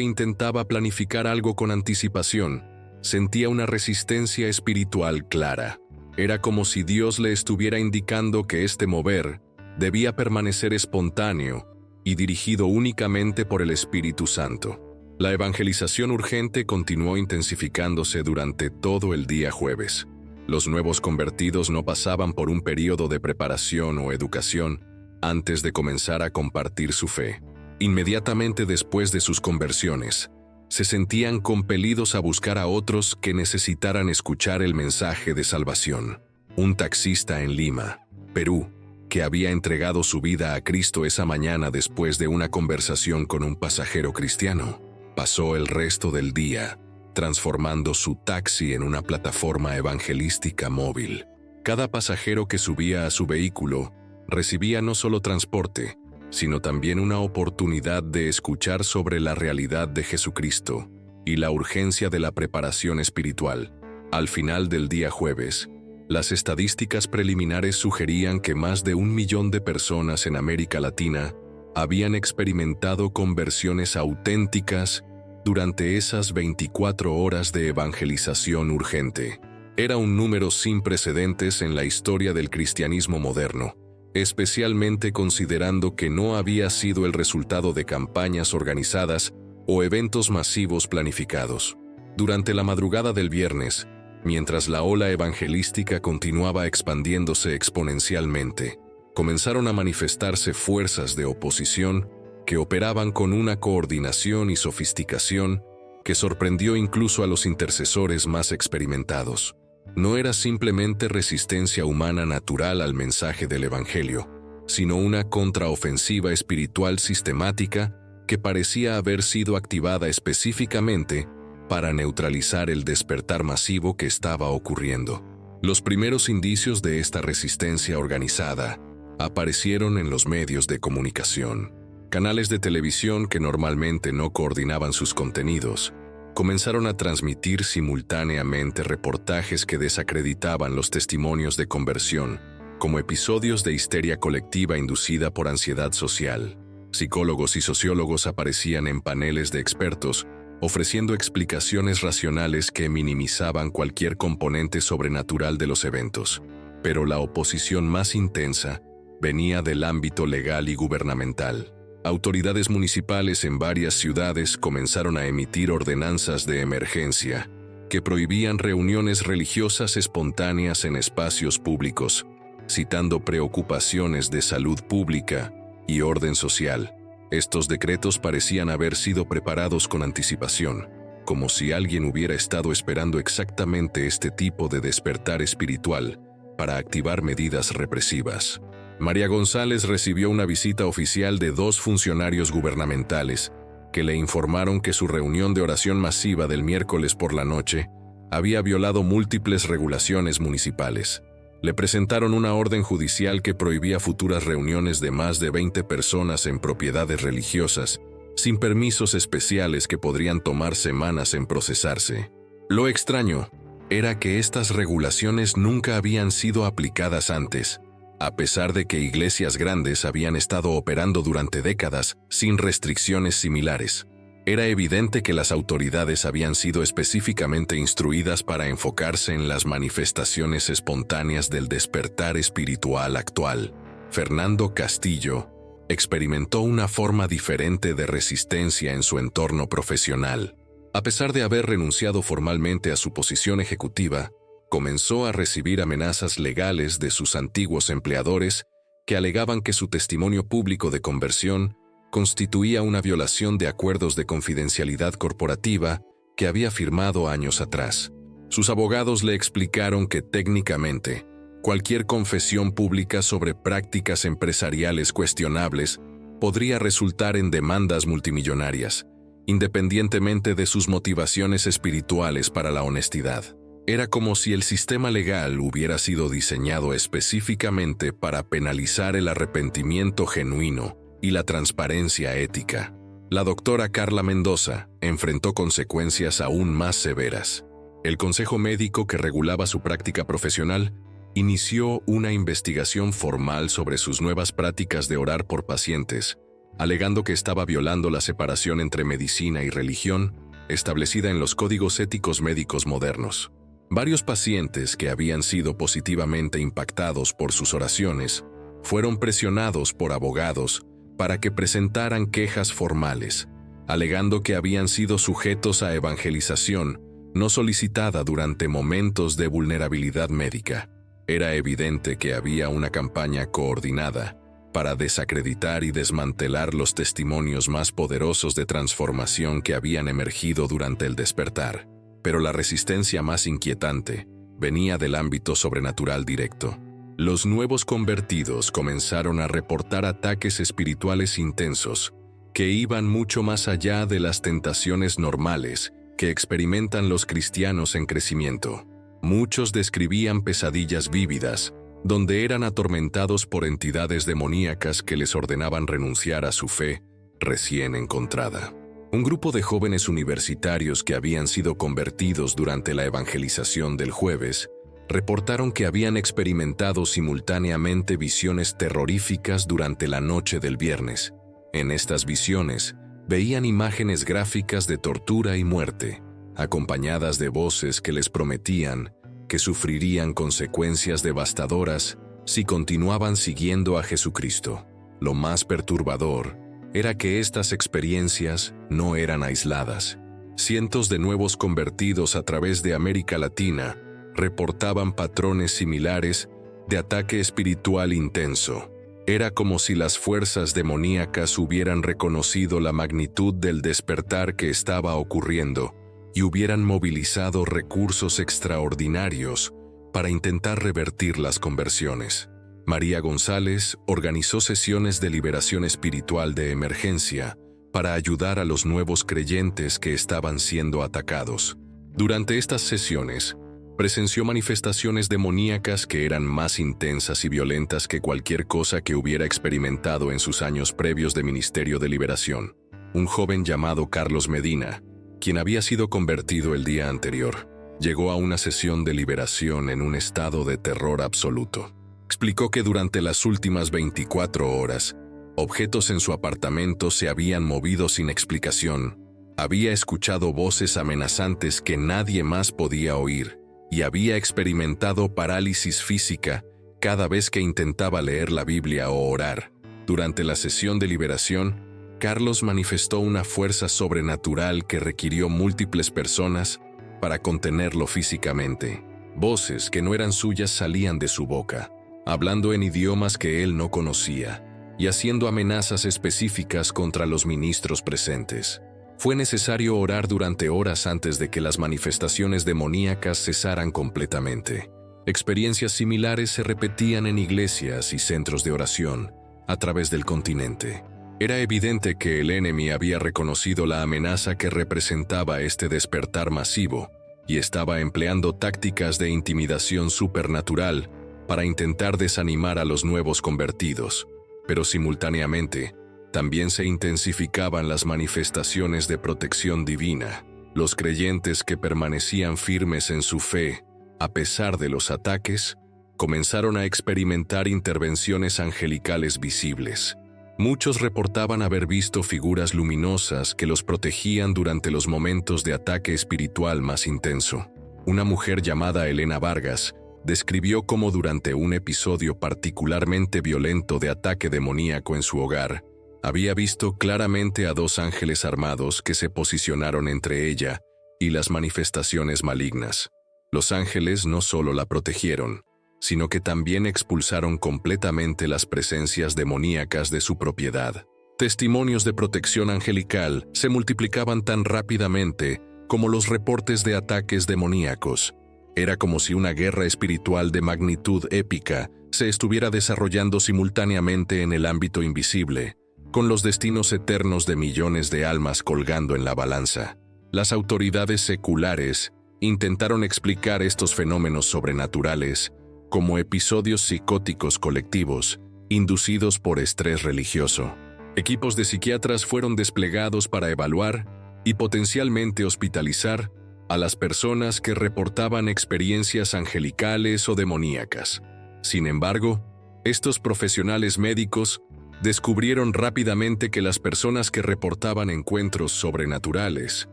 intentaba planificar algo con anticipación, sentía una resistencia espiritual clara. Era como si Dios le estuviera indicando que este mover debía permanecer espontáneo y dirigido únicamente por el Espíritu Santo. La evangelización urgente continuó intensificándose durante todo el día jueves. Los nuevos convertidos no pasaban por un período de preparación o educación antes de comenzar a compartir su fe. Inmediatamente después de sus conversiones, se sentían compelidos a buscar a otros que necesitaran escuchar el mensaje de salvación. Un taxista en Lima, Perú, que había entregado su vida a Cristo esa mañana después de una conversación con un pasajero cristiano, pasó el resto del día transformando su taxi en una plataforma evangelística móvil. Cada pasajero que subía a su vehículo recibía no solo transporte, sino también una oportunidad de escuchar sobre la realidad de Jesucristo y la urgencia de la preparación espiritual. Al final del día jueves, las estadísticas preliminares sugerían que más de 1 millón de personas en América Latina habían experimentado conversiones auténticas durante esas 24 horas de evangelización urgente. Era un número sin precedentes en la historia del cristianismo moderno, especialmente considerando que no había sido el resultado de campañas organizadas o eventos masivos planificados. Durante la madrugada del viernes, mientras la ola evangelística continuaba expandiéndose exponencialmente, comenzaron a manifestarse fuerzas de oposición que operaban con una coordinación y sofisticación que sorprendió incluso a los intercesores más experimentados. No era simplemente resistencia humana natural al mensaje del Evangelio, sino una contraofensiva espiritual sistemática que parecía haber sido activada específicamente para neutralizar el despertar masivo que estaba ocurriendo. Los primeros indicios de esta resistencia organizada aparecieron en los medios de comunicación. Canales de televisión que normalmente no coordinaban sus contenidos comenzaron a transmitir simultáneamente reportajes que desacreditaban los testimonios de conversión como episodios de histeria colectiva inducida por ansiedad social. Psicólogos y sociólogos aparecían en paneles de expertos ofreciendo explicaciones racionales que minimizaban cualquier componente sobrenatural de los eventos. Pero la oposición más intensa venía del ámbito legal y gubernamental. Autoridades municipales en varias ciudades comenzaron a emitir ordenanzas de emergencia que prohibían reuniones religiosas espontáneas en espacios públicos, citando preocupaciones de salud pública y orden social. Estos decretos parecían haber sido preparados con anticipación, como si alguien hubiera estado esperando exactamente este tipo de despertar espiritual para activar medidas represivas. María González recibió una visita oficial de 2 funcionarios gubernamentales que le informaron que su reunión de oración masiva del miércoles por la noche había violado múltiples regulaciones municipales. Le presentaron una orden judicial que prohibía futuras reuniones de más de 20 personas en propiedades religiosas, sin permisos especiales que podrían tomar semanas en procesarse. Lo extraño era que estas regulaciones nunca habían sido aplicadas antes, a pesar de que iglesias grandes habían estado operando durante décadas sin restricciones similares. Era evidente que las autoridades habían sido específicamente instruidas para enfocarse en las manifestaciones espontáneas del despertar espiritual actual. Fernando Castillo experimentó una forma diferente de resistencia en su entorno profesional. A pesar de haber renunciado formalmente a su posición ejecutiva, comenzó a recibir amenazas legales de sus antiguos empleadores que alegaban que su testimonio público de conversión constituía una violación de acuerdos de confidencialidad corporativa que había firmado años atrás. Sus abogados le explicaron que técnicamente, cualquier confesión pública sobre prácticas empresariales cuestionables podría resultar en demandas multimillonarias, independientemente de sus motivaciones espirituales para la honestidad. Era como si el sistema legal hubiera sido diseñado específicamente para penalizar el arrepentimiento genuino y la transparencia ética. La doctora Carla Mendoza enfrentó consecuencias aún más severas. El Consejo Médico que regulaba su práctica profesional inició una investigación formal sobre sus nuevas prácticas de orar por pacientes, alegando que estaba violando la separación entre medicina y religión establecida en los códigos éticos médicos modernos. Varios pacientes que habían sido positivamente impactados por sus oraciones fueron presionados por abogados para que presentaran quejas formales, alegando que habían sido sujetos a evangelización no solicitada durante momentos de vulnerabilidad médica. Era evidente que había una campaña coordinada para desacreditar y desmantelar los testimonios más poderosos de transformación que habían emergido durante el despertar. Pero la resistencia más inquietante venía del ámbito sobrenatural directo. Los nuevos convertidos comenzaron a reportar ataques espirituales intensos que iban mucho más allá de las tentaciones normales que experimentan los cristianos en crecimiento. Muchos describían pesadillas vívidas, donde eran atormentados por entidades demoníacas que les ordenaban renunciar a su fe recién encontrada. Un grupo de jóvenes universitarios que habían sido convertidos durante la evangelización del jueves reportaron que habían experimentado simultáneamente visiones terroríficas durante la noche del viernes. En estas visiones, veían imágenes gráficas de tortura y muerte, acompañadas de voces que les prometían que sufrirían consecuencias devastadoras si continuaban siguiendo a Jesucristo. Lo más perturbador era que estas experiencias no eran aisladas. Cientos de nuevos convertidos a través de América Latina reportaban patrones similares de ataque espiritual intenso. Era como si las fuerzas demoníacas hubieran reconocido la magnitud del despertar que estaba ocurriendo y hubieran movilizado recursos extraordinarios para intentar revertir las conversiones. María González organizó sesiones de liberación espiritual de emergencia para ayudar a los nuevos creyentes que estaban siendo atacados. Durante estas sesiones, presenció manifestaciones demoníacas que eran más intensas y violentas que cualquier cosa que hubiera experimentado en sus años previos de ministerio de liberación. Un joven llamado Carlos Medina, quien había sido convertido el día anterior, llegó a una sesión de liberación en un estado de terror absoluto. Explicó que durante las últimas 24 horas, objetos en su apartamento se habían movido sin explicación, había escuchado voces amenazantes que nadie más podía oír, y había experimentado parálisis física cada vez que intentaba leer la Biblia o orar. Durante la sesión de liberación, Carlos manifestó una fuerza sobrenatural que requirió múltiples personas para contenerlo físicamente. Voces que no eran suyas salían de su boca, hablando en idiomas que él no conocía y haciendo amenazas específicas contra los ministros presentes. Fue necesario orar durante horas antes de que las manifestaciones demoníacas cesaran completamente. Experiencias similares se repetían en iglesias y centros de oración a través del continente. Era evidente que el enemigo había reconocido la amenaza que representaba este despertar masivo y estaba empleando tácticas de intimidación supernatural para intentar desanimar a los nuevos convertidos, pero simultáneamente, también se intensificaban las manifestaciones de protección divina. Los creyentes que permanecían firmes en su fe, a pesar de los ataques, comenzaron a experimentar intervenciones angelicales visibles. Muchos reportaban haber visto figuras luminosas que los protegían durante los momentos de ataque espiritual más intenso. Una mujer llamada Elena Vargas describió cómo durante un episodio particularmente violento de ataque demoníaco en su hogar, había visto claramente a dos ángeles armados que se posicionaron entre ella y las manifestaciones malignas. Los ángeles no solo la protegieron, sino que también expulsaron completamente las presencias demoníacas de su propiedad. Testimonios de protección angelical se multiplicaban tan rápidamente como los reportes de ataques demoníacos. Era como si una guerra espiritual de magnitud épica se estuviera desarrollando simultáneamente en el ámbito invisible, con los destinos eternos de millones de almas colgando en la balanza. Las autoridades seculares intentaron explicar estos fenómenos sobrenaturales como episodios psicóticos colectivos inducidos por estrés religioso. Equipos de psiquiatras fueron desplegados para evaluar y potencialmente hospitalizar a las personas que reportaban experiencias angelicales o demoníacas. Sin embargo, estos profesionales médicos descubrieron rápidamente que las personas que reportaban encuentros sobrenaturales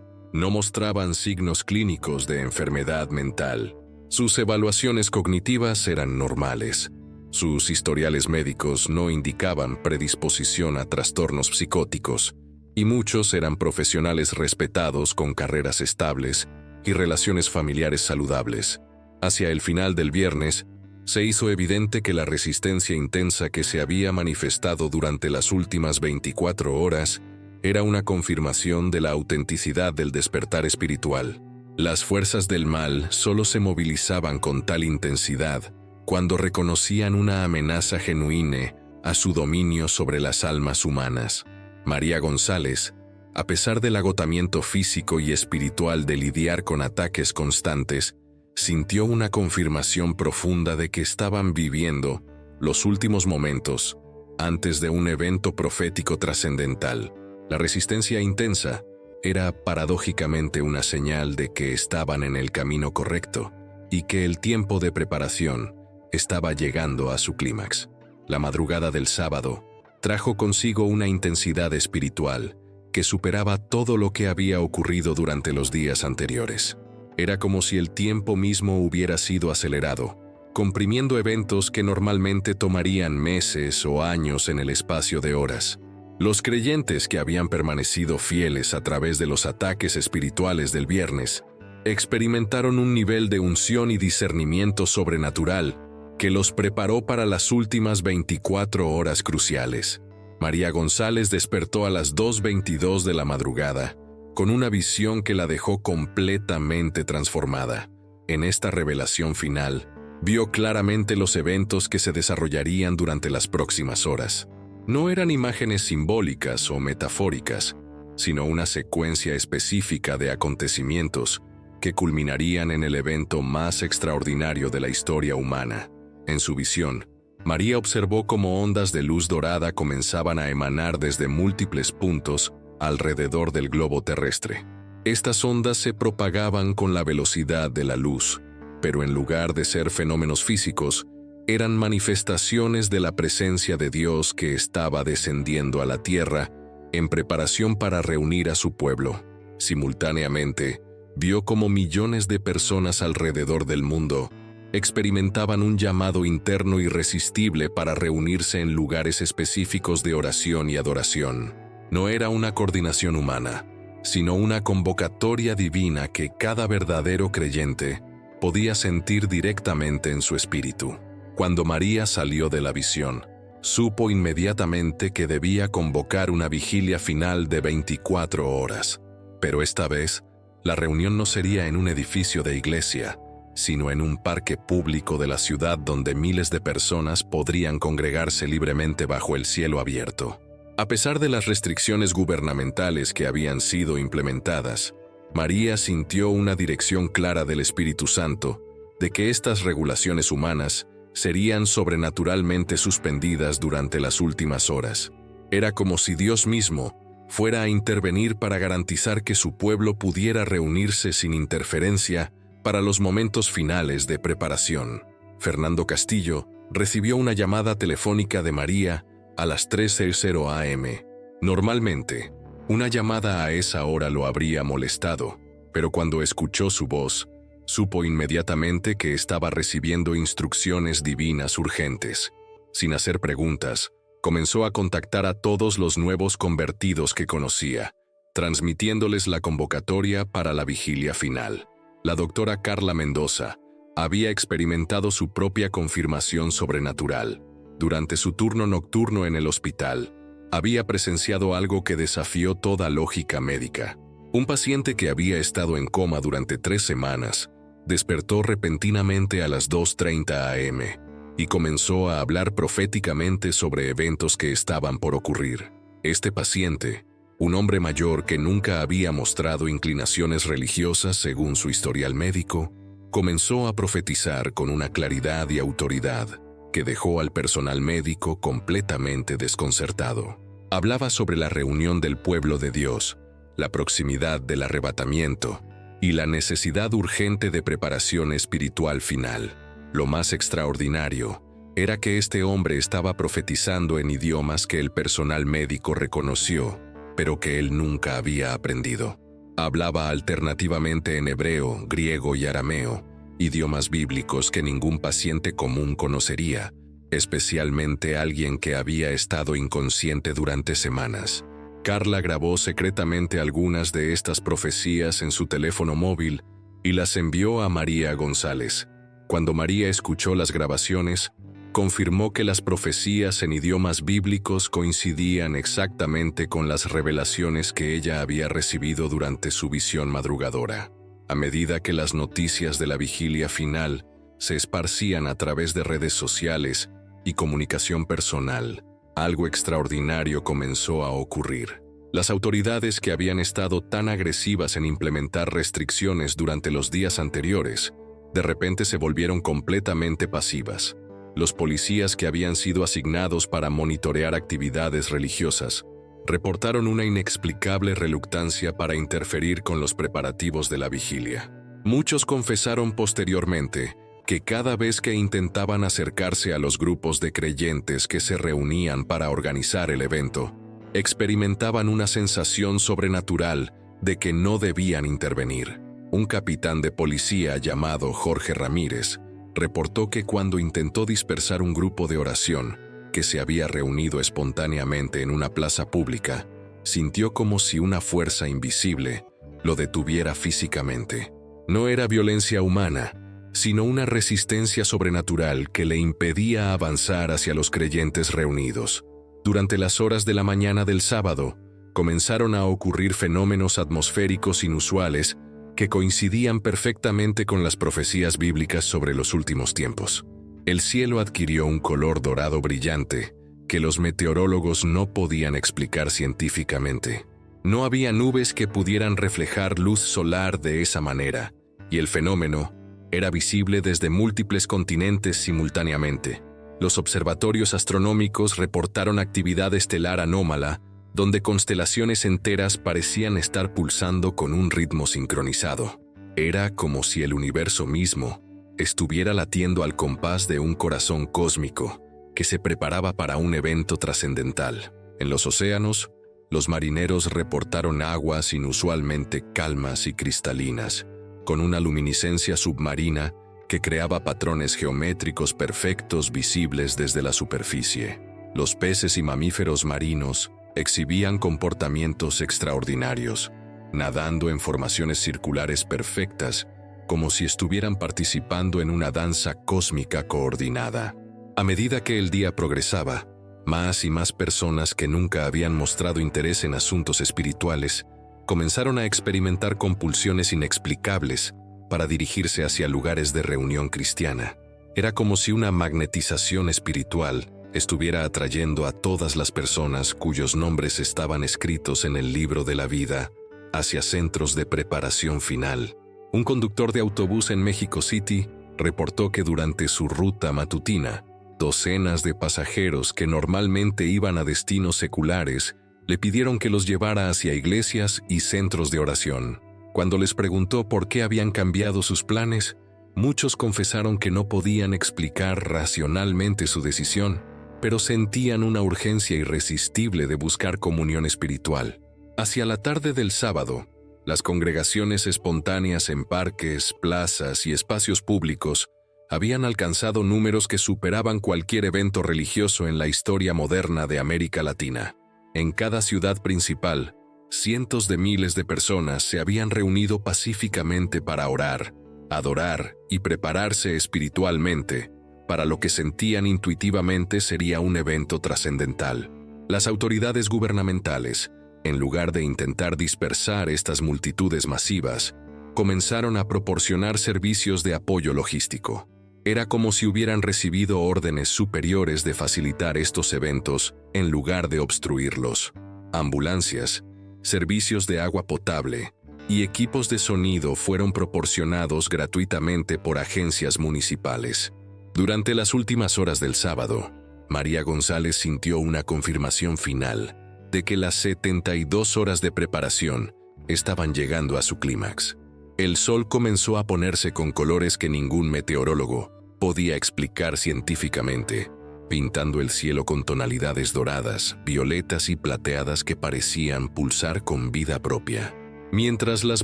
no mostraban signos clínicos de enfermedad mental. Sus evaluaciones cognitivas eran normales. Sus historiales médicos no indicaban predisposición a trastornos psicóticos, y muchos eran profesionales respetados con carreras estables y relaciones familiares saludables. Hacia el final del viernes, se hizo evidente que la resistencia intensa que se había manifestado durante las últimas 24 horas era una confirmación de la autenticidad del despertar espiritual. Las fuerzas del mal solo se movilizaban con tal intensidad cuando reconocían una amenaza genuina a su dominio sobre las almas humanas. María González, a pesar del agotamiento físico y espiritual de lidiar con ataques constantes, sintió una confirmación profunda de que estaban viviendo los últimos momentos antes de un evento profético trascendental. La resistencia intensa era paradójicamente una señal de que estaban en el camino correcto y que el tiempo de preparación estaba llegando a su clímax. La madrugada del sábado trajo consigo una intensidad espiritual que superaba todo lo que había ocurrido durante los días anteriores. Era como si el tiempo mismo hubiera sido acelerado, comprimiendo eventos que normalmente tomarían meses o años en el espacio de horas. Los creyentes que habían permanecido fieles a través de los ataques espirituales del viernes experimentaron un nivel de unción y discernimiento sobrenatural que los preparó para las últimas 24 horas cruciales. María González despertó a las 2:22 de la madrugada, con una visión que la dejó completamente transformada. En esta revelación final, vio claramente los eventos que se desarrollarían durante las próximas horas. No eran imágenes simbólicas o metafóricas, sino una secuencia específica de acontecimientos que culminarían en el evento más extraordinario de la historia humana. En su visión, María observó cómo ondas de luz dorada comenzaban a emanar desde múltiples puntos alrededor del globo terrestre. Estas ondas se propagaban con la velocidad de la luz, pero en lugar de ser fenómenos físicos, eran manifestaciones de la presencia de Dios que estaba descendiendo a la tierra en preparación para reunir a su pueblo. Simultáneamente, vio cómo millones de personas alrededor del mundo experimentaban un llamado interno irresistible para reunirse en lugares específicos de oración y adoración. No era una coordinación humana, sino una convocatoria divina que cada verdadero creyente podía sentir directamente en su espíritu. Cuando María salió de la visión, supo inmediatamente que debía convocar una vigilia final de 24 horas. Pero esta vez, la reunión no sería en un edificio de iglesia, sino en un parque público de la ciudad donde miles de personas podrían congregarse libremente bajo el cielo abierto. A pesar de las restricciones gubernamentales que habían sido implementadas, María sintió una dirección clara del Espíritu Santo de que estas regulaciones humanas serían sobrenaturalmente suspendidas durante las últimas horas. Era como si Dios mismo fuera a intervenir para garantizar que su pueblo pudiera reunirse sin interferencia para los momentos finales de preparación. Fernando Castillo recibió una llamada telefónica de María a las 3:00 a.m. Normalmente, una llamada a esa hora lo habría molestado, pero cuando escuchó su voz, supo inmediatamente que estaba recibiendo instrucciones divinas urgentes. Sin hacer preguntas, comenzó a contactar a todos los nuevos convertidos que conocía, transmitiéndoles la convocatoria para la vigilia final. La doctora Carla Mendoza había experimentado su propia confirmación sobrenatural. Durante su turno nocturno en el hospital, había presenciado algo que desafió toda lógica médica. Un paciente que había estado en coma durante 3 semanas despertó repentinamente a las 2:30 a.m. y comenzó a hablar proféticamente sobre eventos que estaban por ocurrir. Este paciente un hombre mayor que nunca había mostrado inclinaciones religiosas según su historial médico, comenzó a profetizar con una claridad y autoridad que dejó al personal médico completamente desconcertado. Hablaba sobre la reunión del pueblo de Dios, la proximidad del arrebatamiento y la necesidad urgente de preparación espiritual final. Lo más extraordinario era que este hombre estaba profetizando en idiomas que el personal médico reconoció, pero que él nunca había aprendido. Hablaba alternativamente en hebreo, griego y arameo, idiomas bíblicos que ningún paciente común conocería, especialmente alguien que había estado inconsciente durante semanas. Carla grabó secretamente algunas de estas profecías en su teléfono móvil y las envió a María González. Cuando María escuchó las grabaciones, confirmó que las profecías en idiomas bíblicos coincidían exactamente con las revelaciones que ella había recibido durante su visión madrugadora. A medida que las noticias de la vigilia final se esparcían a través de redes sociales y comunicación personal, algo extraordinario comenzó a ocurrir. Las autoridades que habían estado tan agresivas en implementar restricciones durante los días anteriores, de repente se volvieron completamente pasivas. Los policías que habían sido asignados para monitorear actividades religiosas reportaron una inexplicable reluctancia para interferir con los preparativos de la vigilia. Muchos confesaron posteriormente que cada vez que intentaban acercarse a los grupos de creyentes que se reunían para organizar el evento, experimentaban una sensación sobrenatural de que no debían intervenir. Un capitán de policía llamado Jorge Ramírez reportó que cuando intentó dispersar un grupo de oración que se había reunido espontáneamente en una plaza pública, sintió como si una fuerza invisible lo detuviera físicamente. No era violencia humana, sino una resistencia sobrenatural que le impedía avanzar hacia los creyentes reunidos. Durante las horas de la mañana del sábado, comenzaron a ocurrir fenómenos atmosféricos inusuales que coincidían perfectamente con las profecías bíblicas sobre los últimos tiempos. El cielo adquirió un color dorado brillante que los meteorólogos no podían explicar científicamente. No había nubes que pudieran reflejar luz solar de esa manera, y el fenómeno era visible desde múltiples continentes simultáneamente. Los observatorios astronómicos reportaron actividad estelar anómala, donde constelaciones enteras parecían estar pulsando con un ritmo sincronizado. Era como si el universo mismo estuviera latiendo al compás de un corazón cósmico que se preparaba para un evento trascendental. En los océanos, los marineros reportaron aguas inusualmente calmas y cristalinas, con una luminiscencia submarina que creaba patrones geométricos perfectos visibles desde la superficie. Los peces y mamíferos marinos exhibían comportamientos extraordinarios, nadando en formaciones circulares perfectas, como si estuvieran participando en una danza cósmica coordinada. A medida que el día progresaba, más y más personas que nunca habían mostrado interés en asuntos espirituales comenzaron a experimentar compulsiones inexplicables para dirigirse hacia lugares de reunión cristiana. Era como si una magnetización espiritual estuviera atrayendo a todas las personas cuyos nombres estaban escritos en el libro de la vida hacia centros de preparación final. Un conductor de autobús en México City reportó que durante su ruta matutina, docenas de pasajeros que normalmente iban a destinos seculares le pidieron que los llevara hacia iglesias y centros de oración. Cuando les preguntó por qué habían cambiado sus planes, muchos confesaron que no podían explicar racionalmente su decisión, pero sentían una urgencia irresistible de buscar comunión espiritual. Hacia la tarde del sábado, las congregaciones espontáneas en parques, plazas y espacios públicos habían alcanzado números que superaban cualquier evento religioso en la historia moderna de América Latina. En cada ciudad principal, cientos de miles de personas se habían reunido pacíficamente para orar, adorar y prepararse espiritualmente para lo que sentían intuitivamente sería un evento trascendental. Las autoridades gubernamentales, en lugar de intentar dispersar estas multitudes masivas, comenzaron a proporcionar servicios de apoyo logístico. Era como si hubieran recibido órdenes superiores de facilitar estos eventos en lugar de obstruirlos. Ambulancias, servicios de agua potable y equipos de sonido fueron proporcionados gratuitamente por agencias municipales. Durante las últimas horas del sábado, María González sintió una confirmación final de que las 72 horas de preparación estaban llegando a su clímax. El sol comenzó a ponerse con colores que ningún meteorólogo podía explicar científicamente, pintando el cielo con tonalidades doradas, violetas y plateadas que parecían pulsar con vida propia. Mientras las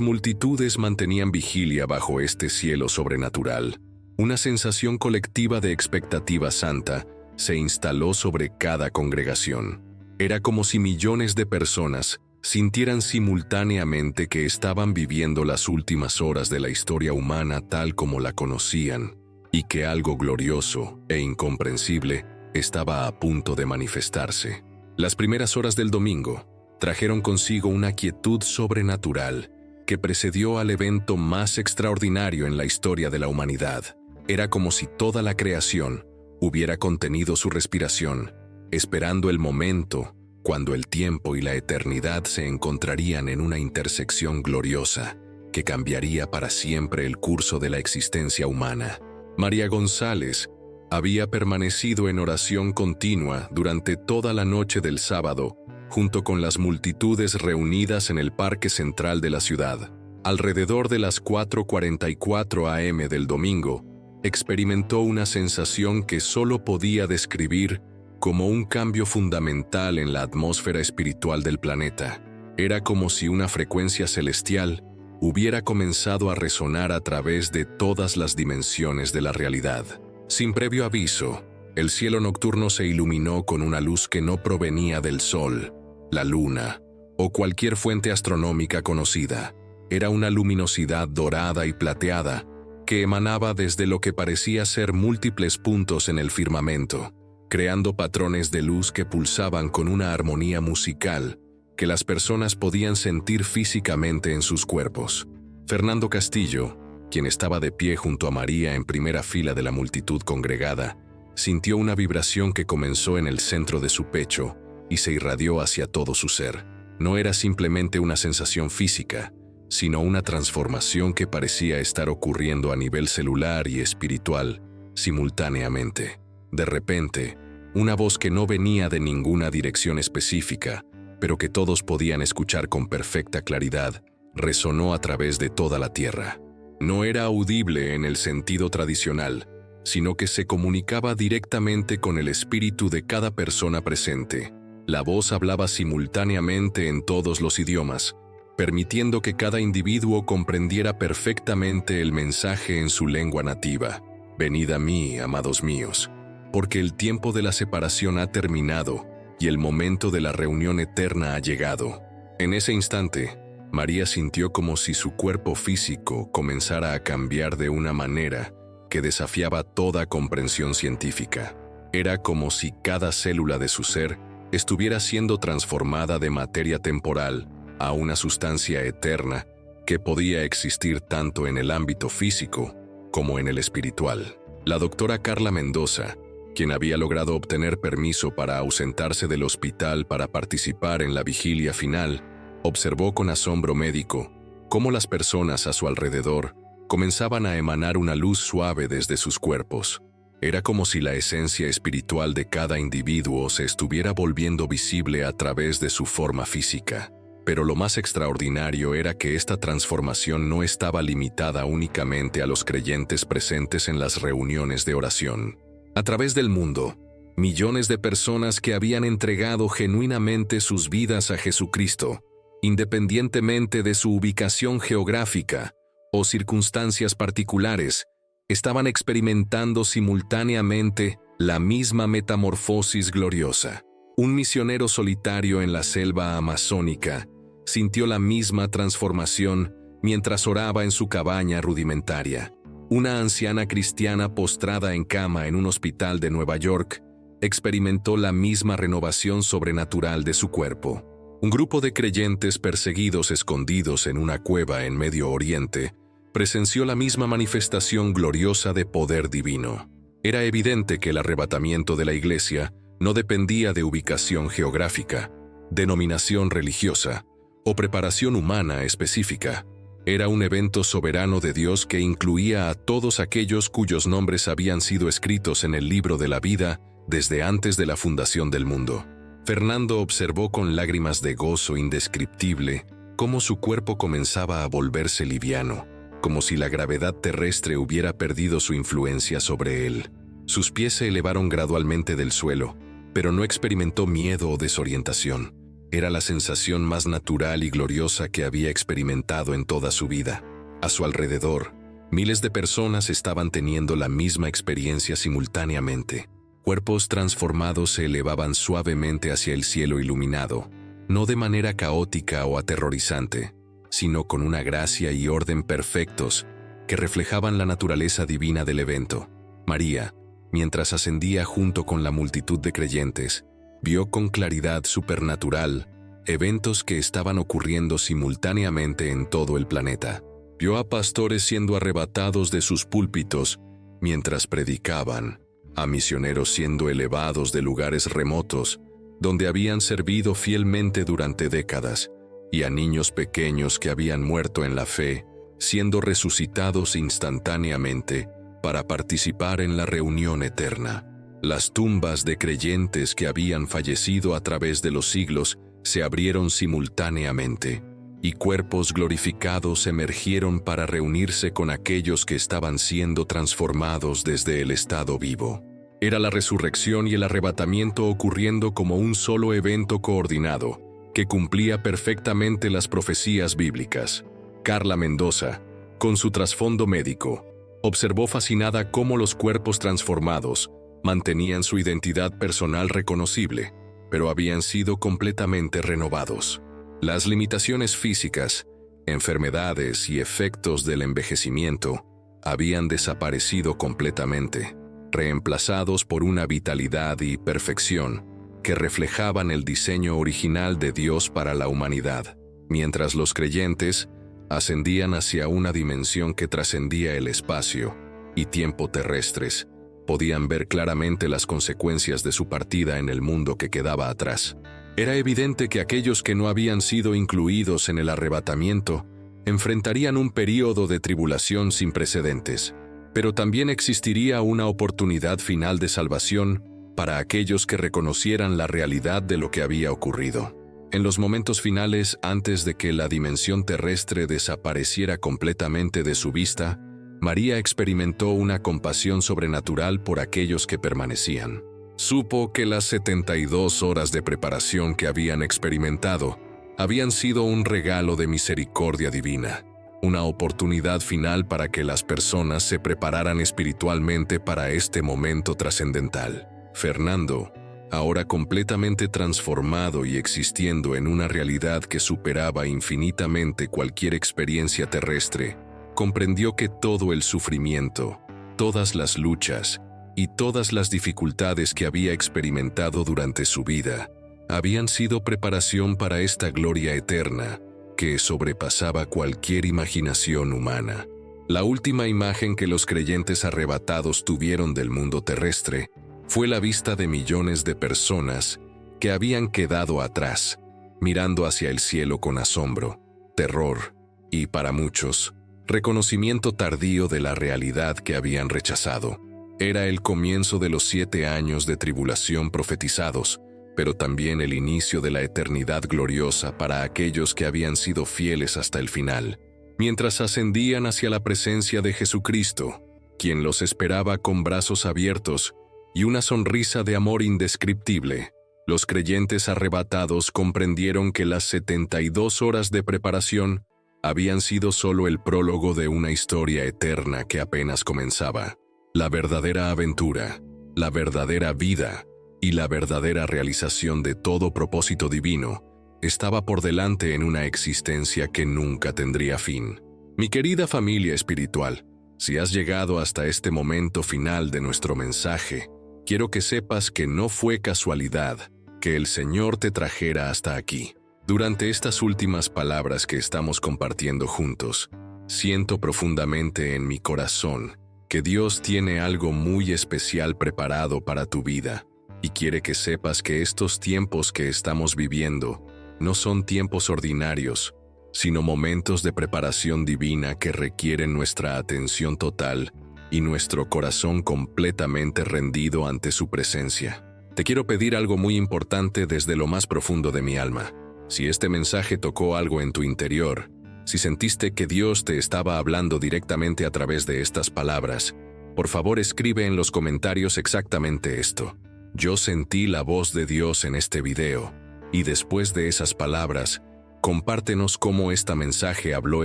multitudes mantenían vigilia bajo este cielo sobrenatural, una sensación colectiva de expectativa santa se instaló sobre cada congregación. Era como si millones de personas sintieran simultáneamente que estaban viviendo las últimas horas de la historia humana tal como la conocían, y que algo glorioso e incomprensible estaba a punto de manifestarse. Las primeras horas del domingo trajeron consigo una quietud sobrenatural que precedió al evento más extraordinario en la historia de la humanidad. Era como si toda la creación hubiera contenido su respiración, esperando el momento cuando el tiempo y la eternidad se encontrarían en una intersección gloriosa que cambiaría para siempre el curso de la existencia humana. María González había permanecido en oración continua durante toda la noche del sábado, junto con las multitudes reunidas en el parque central de la ciudad. Alrededor de las 4:44 am del domingo, experimentó una sensación que solo podía describir como un cambio fundamental en la atmósfera espiritual del planeta. Era como si una frecuencia celestial hubiera comenzado a resonar a través de todas las dimensiones de la realidad. Sin previo aviso, el cielo nocturno se iluminó con una luz que no provenía del sol, la luna o cualquier fuente astronómica conocida. Era una luminosidad dorada y plateada que emanaba desde lo que parecía ser múltiples puntos en el firmamento, creando patrones de luz que pulsaban con una armonía musical que las personas podían sentir físicamente en sus cuerpos. Fernando Castillo, quien estaba de pie junto a María en primera fila de la multitud congregada, sintió una vibración que comenzó en el centro de su pecho y se irradió hacia todo su ser. No era simplemente una sensación física, sino una transformación que parecía estar ocurriendo a nivel celular y espiritual simultáneamente. De repente, una voz que no venía de ninguna dirección específica, pero que todos podían escuchar con perfecta claridad, resonó a través de toda la tierra. No era audible en el sentido tradicional, sino que se comunicaba directamente con el espíritu de cada persona presente. La voz hablaba simultáneamente en todos los idiomas, permitiendo que cada individuo comprendiera perfectamente el mensaje en su lengua nativa. Venid a mí, amados míos, porque el tiempo de la separación ha terminado y el momento de la reunión eterna ha llegado. En ese instante, María sintió como si su cuerpo físico comenzara a cambiar de una manera que desafiaba toda comprensión científica. Era como si cada célula de su ser estuviera siendo transformada de materia temporal a una sustancia eterna que podía existir tanto en el ámbito físico como en el espiritual. La doctora Carla Mendoza, quien había logrado obtener permiso para ausentarse del hospital para participar en la vigilia final, observó con asombro médico cómo las personas a su alrededor comenzaban a emanar una luz suave desde sus cuerpos. Era como si la esencia espiritual de cada individuo se estuviera volviendo visible a través de su forma física. Pero lo más extraordinario era que esta transformación no estaba limitada únicamente a los creyentes presentes en las reuniones de oración. A través del mundo, millones de personas que habían entregado genuinamente sus vidas a Jesucristo, independientemente de su ubicación geográfica o circunstancias particulares, estaban experimentando simultáneamente la misma metamorfosis gloriosa. Un misionero solitario en la selva amazónica sintió la misma transformación mientras oraba en su cabaña rudimentaria. Una anciana cristiana postrada en cama en un hospital de Nueva York experimentó la misma renovación sobrenatural de su cuerpo. Un grupo de creyentes perseguidos escondidos en una cueva en Medio Oriente presenció la misma manifestación gloriosa de poder divino. Era evidente que el arrebatamiento de la Iglesia no dependía de ubicación geográfica, denominación religiosa o preparación humana específica. Era un evento soberano de Dios que incluía a todos aquellos cuyos nombres habían sido escritos en el libro de la vida desde antes de la fundación del mundo. Fernando observó con lágrimas de gozo indescriptible cómo su cuerpo comenzaba a volverse liviano, como si la gravedad terrestre hubiera perdido su influencia sobre él. Sus pies se elevaron gradualmente del suelo, pero no experimentó miedo o desorientación. Era la sensación más natural y gloriosa que había experimentado en toda su vida. A su alrededor, miles de personas estaban teniendo la misma experiencia simultáneamente. Cuerpos transformados se elevaban suavemente hacia el cielo iluminado, no de manera caótica o aterrorizante, sino con una gracia y orden perfectos que reflejaban la naturaleza divina del evento. María, mientras ascendía junto con la multitud de creyentes, vio con claridad supernatural eventos que estaban ocurriendo simultáneamente en todo el planeta. Vio a pastores siendo arrebatados de sus púlpitos mientras predicaban, a misioneros siendo elevados de lugares remotos donde habían servido fielmente durante décadas, y a niños pequeños que habían muerto en la fe, siendo resucitados instantáneamente para participar en la reunión eterna. Las tumbas de creyentes que habían fallecido a través de los siglos se abrieron simultáneamente, y cuerpos glorificados emergieron para reunirse con aquellos que estaban siendo transformados desde el estado vivo. Era la resurrección y el arrebatamiento ocurriendo como un solo evento coordinado, que cumplía perfectamente las profecías bíblicas. Carla Mendoza, con su trasfondo médico, observó fascinada cómo los cuerpos transformados mantenían su identidad personal reconocible, pero habían sido completamente renovados. Las limitaciones físicas, enfermedades y efectos del envejecimiento habían desaparecido completamente, reemplazados por una vitalidad y perfección que reflejaban el diseño original de Dios para la humanidad, mientras los creyentes ascendían hacia una dimensión que trascendía el espacio y tiempo terrestres. Podían ver claramente las consecuencias de su partida en el mundo que quedaba atrás. Era evidente que aquellos que no habían sido incluidos en el arrebatamiento enfrentarían un período de tribulación sin precedentes, pero también existiría una oportunidad final de salvación para aquellos que reconocieran la realidad de lo que había ocurrido. En los momentos finales, antes de que la dimensión terrestre desapareciera completamente de su vista, María experimentó una compasión sobrenatural por aquellos que permanecían. Supo que las 72 horas de preparación que habían experimentado habían sido un regalo de misericordia divina, una oportunidad final para que las personas se prepararan espiritualmente para este momento trascendental. Fernando, ahora completamente transformado y existiendo en una realidad que superaba infinitamente cualquier experiencia terrestre, comprendió que todo el sufrimiento, todas las luchas y todas las dificultades que había experimentado durante su vida habían sido preparación para esta gloria eterna que sobrepasaba cualquier imaginación humana. La última imagen que los creyentes arrebatados tuvieron del mundo terrestre fue la vista de millones de personas que habían quedado atrás, mirando hacia el cielo con asombro, terror y, para muchos, reconocimiento tardío de la realidad que habían rechazado. Era el comienzo de los 7 años de tribulación profetizados, pero también el inicio de la eternidad gloriosa para aquellos que habían sido fieles hasta el final, mientras ascendían hacia la presencia de Jesucristo, quien los esperaba con brazos abiertos y una sonrisa de amor indescriptible. Los creyentes arrebatados comprendieron que las 72 horas de preparación habían sido solo el prólogo de una historia eterna que apenas comenzaba. La verdadera aventura, la verdadera vida y la verdadera realización de todo propósito divino estaba por delante en una existencia que nunca tendría fin. Mi querida familia espiritual, si has llegado hasta este momento final de nuestro mensaje, quiero que sepas que no fue casualidad que el Señor te trajera hasta aquí. Durante estas últimas palabras que estamos compartiendo juntos, siento profundamente en mi corazón que Dios tiene algo muy especial preparado para tu vida y quiere que sepas que estos tiempos que estamos viviendo No son tiempos ordinarios, sino momentos de preparación divina que requieren nuestra atención total y nuestro corazón completamente rendido ante su presencia. Te quiero pedir algo muy importante desde lo más profundo de mi alma. Si este mensaje tocó algo en tu interior, si sentiste que Dios te estaba hablando directamente a través de estas palabras, por favor escribe en los comentarios exactamente esto. Yo sentí la voz de Dios en este video, y después de esas palabras, compártenos cómo este mensaje habló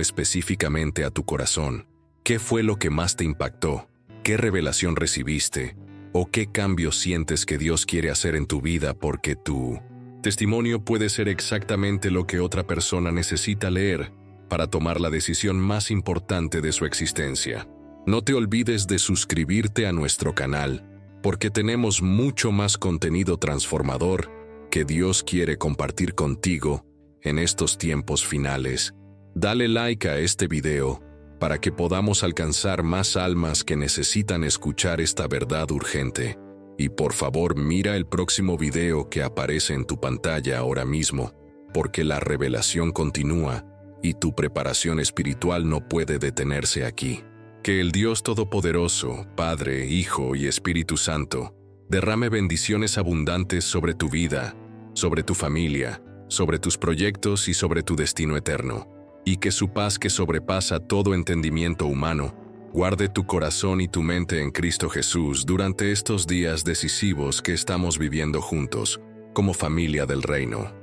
específicamente a tu corazón. ¿Qué fue lo que más te impactó? ¿Qué revelación recibiste? ¿O qué cambio sientes que Dios quiere hacer en tu vida porque tu testimonio puede ser exactamente lo que otra persona necesita leer para tomar la decisión más importante de su existencia? No te olvides de suscribirte a nuestro canal, porque tenemos mucho más contenido transformador que Dios quiere compartir contigo en estos tiempos finales. Dale like a este video para que podamos alcanzar más almas que necesitan escuchar esta verdad urgente. Y por favor mira el próximo video que aparece en tu pantalla ahora mismo, porque la revelación continúa y tu preparación espiritual no puede detenerse aquí. Que el Dios Todopoderoso, Padre, Hijo y Espíritu Santo, derrame bendiciones abundantes sobre tu vida, sobre tu familia, sobre tus proyectos y sobre tu destino eterno, y que su paz que sobrepasa todo entendimiento humano, guarde tu corazón y tu mente en Cristo Jesús durante estos días decisivos que estamos viviendo juntos, como familia del reino.